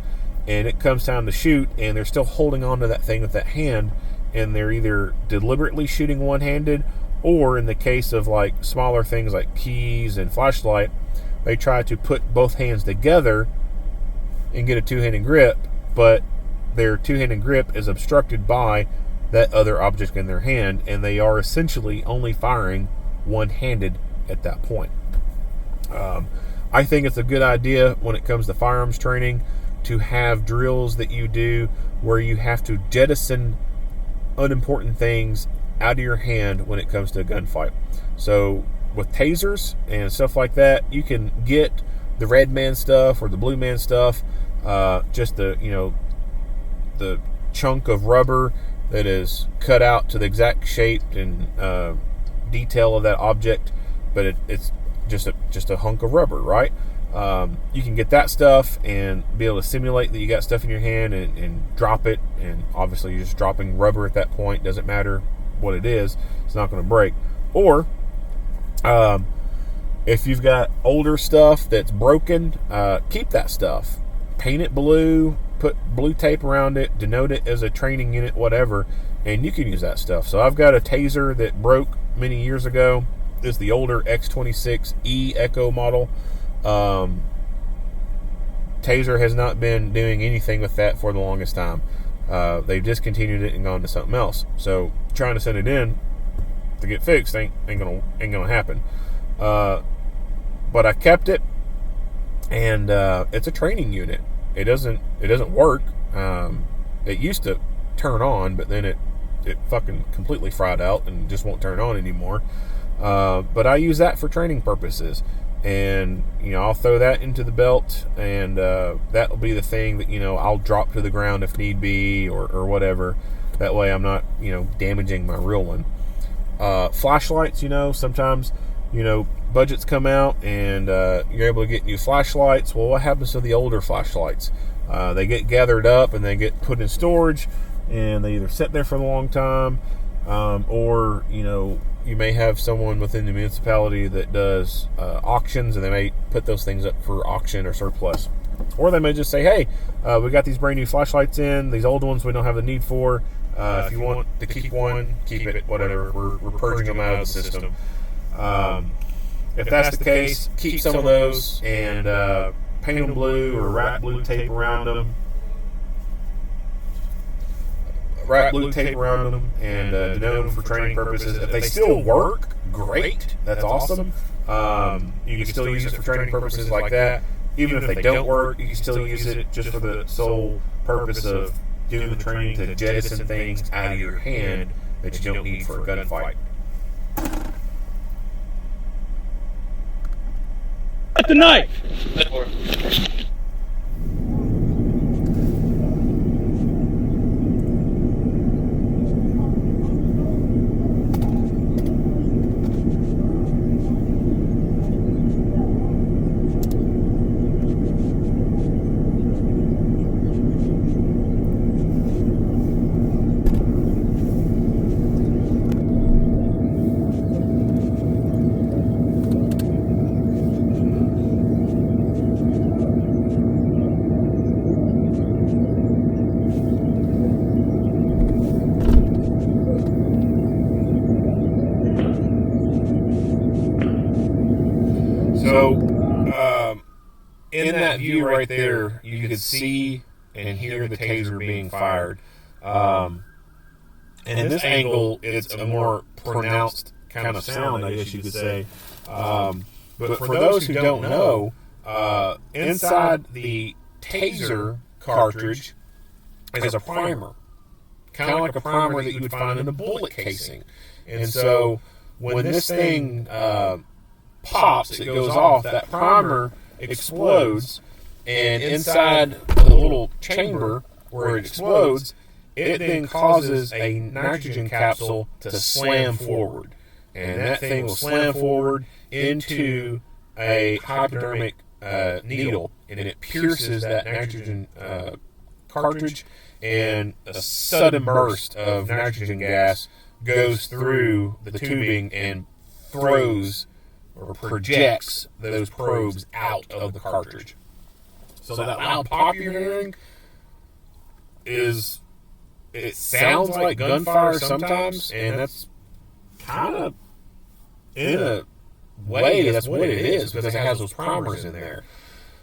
and it comes time to shoot, and they're still holding on to that thing with that hand, and they're either deliberately shooting one-handed, or in the case of like smaller things like keys and flashlight, they try to put both hands together and get a two-handed grip, but their two-handed grip is obstructed by that other object in their hand, and they are essentially only firing one-handed at that point. I think it's a good idea when it comes to firearms training to have drills that you do where you have to jettison unimportant things out of your hand when it comes to a gunfight. So with tasers and stuff like that, you can get the red man stuff or the blue man stuff, just the chunk of rubber that is cut out to the exact shape and detail of that object, but it's just a hunk of rubber, right? You can get that stuff and be able to simulate that you got stuff in your hand and drop it, and obviously you're just dropping rubber at that point. Doesn't matter what it is, it's not going to break. Or if you've got older stuff that's broken, keep that stuff, paint it blue, put blue tape around it, denote it as a training unit, whatever, and you can use that stuff. So I've got a taser that broke many years ago. It's the older X26E Echo model. Taser has not been doing anything with that for the longest time. They've discontinued it and gone to something else. So trying to send it in to get fixed ain't gonna happen. But I kept it, and it's a training unit. It doesn't work. It used to turn on, but then it fucking completely fried out and just won't turn on anymore. But I use that for training purposes. And, I'll throw that into the belt, and that'll be the thing that, I'll drop to the ground if need be, or whatever. That way I'm not, damaging my real one. Flashlights, sometimes, budgets come out and you're able to get new flashlights. Well, what happens to the older flashlights? They get gathered up and they get put in storage, and they either sit there for a long time, or, you may have someone within the municipality that does auctions, and they may put those things up for auction or surplus. Or they may just say, hey, we got these brand new flashlights in, these old ones we don't have the need for. If you want to keep one, keep it, whatever. We're purging them out of the system. If that's the case, keep some of those and paint them blue or wrap blue tape around them. Wrap blue tape around them and denote them for training purposes. If they still work, great. That's awesome. You can still use it for training purposes like that. Even if they don't work, you can still use it just for the sole purpose of doing the training to jettison things out of your hand that you don't need for a gunfight. At the knife! So, in that view right there, you could see and hear the taser being fired. And in this angle, it's a more pronounced kind of sound, I guess you could say. But for those who don't know, inside the taser cartridge is a primer. Kind of like a primer that you would find in a bullet casing. And so, when this thing pops, it goes off, that primer explodes, and inside the little chamber where it explodes, it then causes a nitrogen capsule to slam forward. And that thing will slam forward into a hypodermic needle, and it pierces that nitrogen cartridge, and a sudden burst of nitrogen gas goes through the tubing and throws or projects those probes out of the cartridge. So that loud pop you're hearing it sounds like gunfire sometimes, and that's kind of, in a way, that's what it is, because it has those primers in there.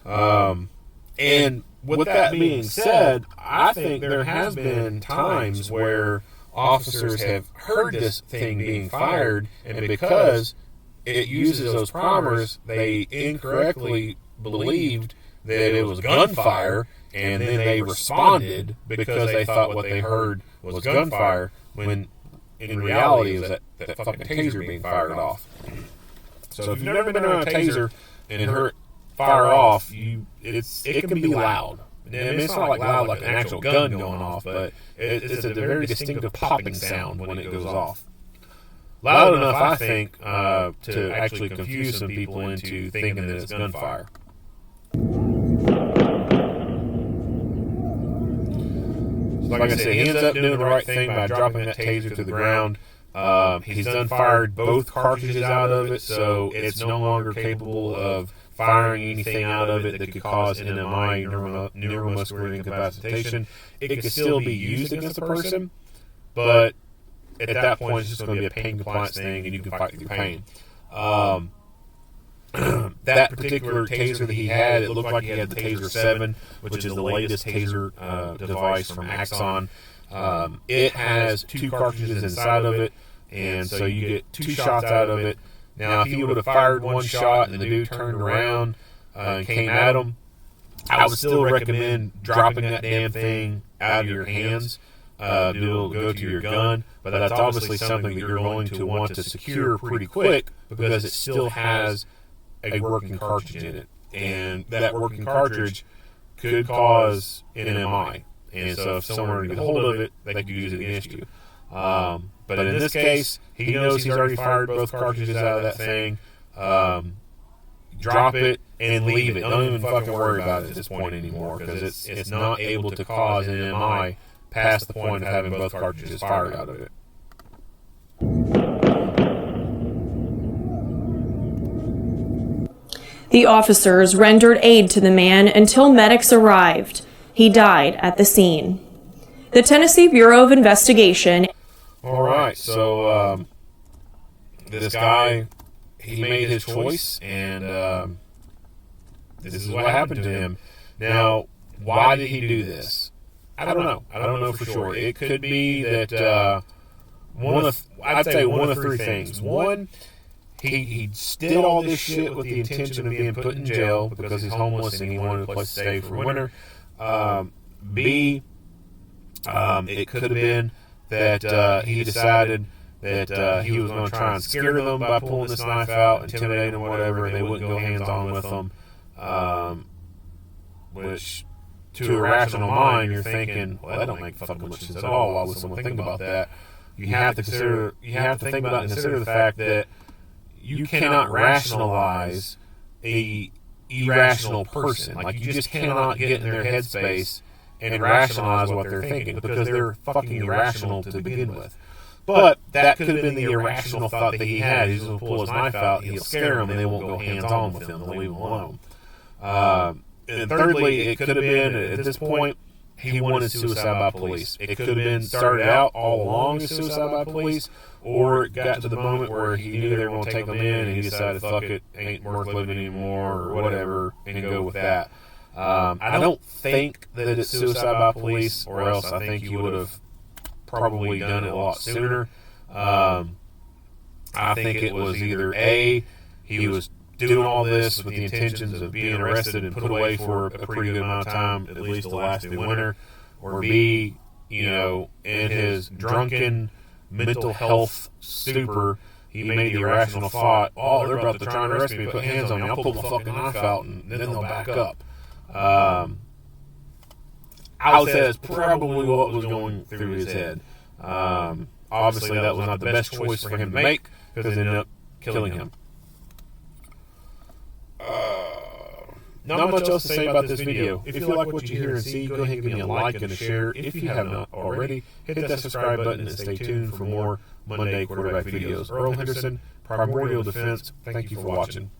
And with that being said, I think there has been times where officers have heard this thing being fired, and because it uses those primers, they incorrectly believed that it was gunfire, and then they responded because they thought what they heard was gunfire, when in reality it was that fucking taser being fired off. So if you've never been around a taser and heard it fire off, it can be loud. I mean, it's not like loud like an actual gun going off, but it's a very distinctive popping sound when it goes off. Loud enough, I think, to actually confuse some people into thinking that it's gunfire. So like I said, he ends up doing the right thing by dropping that taser to the ground. He's done fired both cartridges out of it, so it's no longer capable of firing anything out of it that could cause NMI, neuromuscular incapacitation. It could still be used against the person, but at that point, it's just going to be a pain compliance thing, and you can fight through pain. That particular taser that he had, it looked like he had the Taser 7, which is the latest taser device from Axon. It has 2 cartridges inside of it, and so you get 2 shots out of it. Now, if he would have fired 1 shot and the dude turned around and came at him, I would still recommend dropping that damn thing out of your hands. It'll go to your gun, but that's obviously something that you're going to want to secure pretty quick because it still has a working cartridge in it, and that working cartridge could cause NMI. And so if someone were to get hold of it, they could use it against you. But in this case, he knows he's already fired both cartridges out of that thing. Drop it and leave it. Don't even fucking worry about it at this point anymore, because it's not able to cause NMI past the point of having both cartridges fired out of it. The officers rendered aid to the man until medics arrived. He died at the scene. The Tennessee Bureau of Investigation. All right, so this guy, he made his choice, and this is what happened to him. Now, why did he do this? I don't know. I don't know for sure. It could be that I'd say one of 3 things. One, he did all this shit with the intention of being put in jail because he's homeless and he wanted a place to stay for winter. B, it could have been that he decided that he was going to try and scare them by pulling this knife out, intimidate them, whatever, and they wouldn't go hands-on with them. Which, to a rational mind, you're thinking, well, that don't make fucking much sense at all. Why would someone think about that? You have to think about and consider the fact that you cannot rationalize a irrational person. Like, you just cannot get in their headspace and rationalize what they're thinking because they're fucking irrational to begin with. But that could have been the irrational thought that he had. He's going to pull his knife out, he'll scare them, and they won't go hands-on with him. They'll leave him alone. And thirdly, it could have been, at this point, he wanted suicide by police. It could have been started out all along as suicide by police, or it got to the moment where he knew they were going to take him in, and he decided, fuck it, ain't worth living anymore, or whatever, and go with that. I don't think that it's suicide by police, or else I think he would have probably done it a lot sooner. I think it was either A, he was doing all this with the intentions of being arrested and put away for a pretty good amount of time, at least to last the winter, or B, in his drunken mental health stupor, he made the irrational thought, oh, they're about to try and arrest me, put hands on me, I'll pull the fucking knife out, and then they'll back up. I would say that's probably what was going through his head. Obviously, that was not the best choice for him to make, because it ended up killing him. Not much else to say about this video. If you like what you hear and see, go ahead and give me a like and a share. If you have not already, hit that subscribe button and stay tuned for more Monday quarterback videos. Earl Henderson, Primordial Defense, thank you for watching.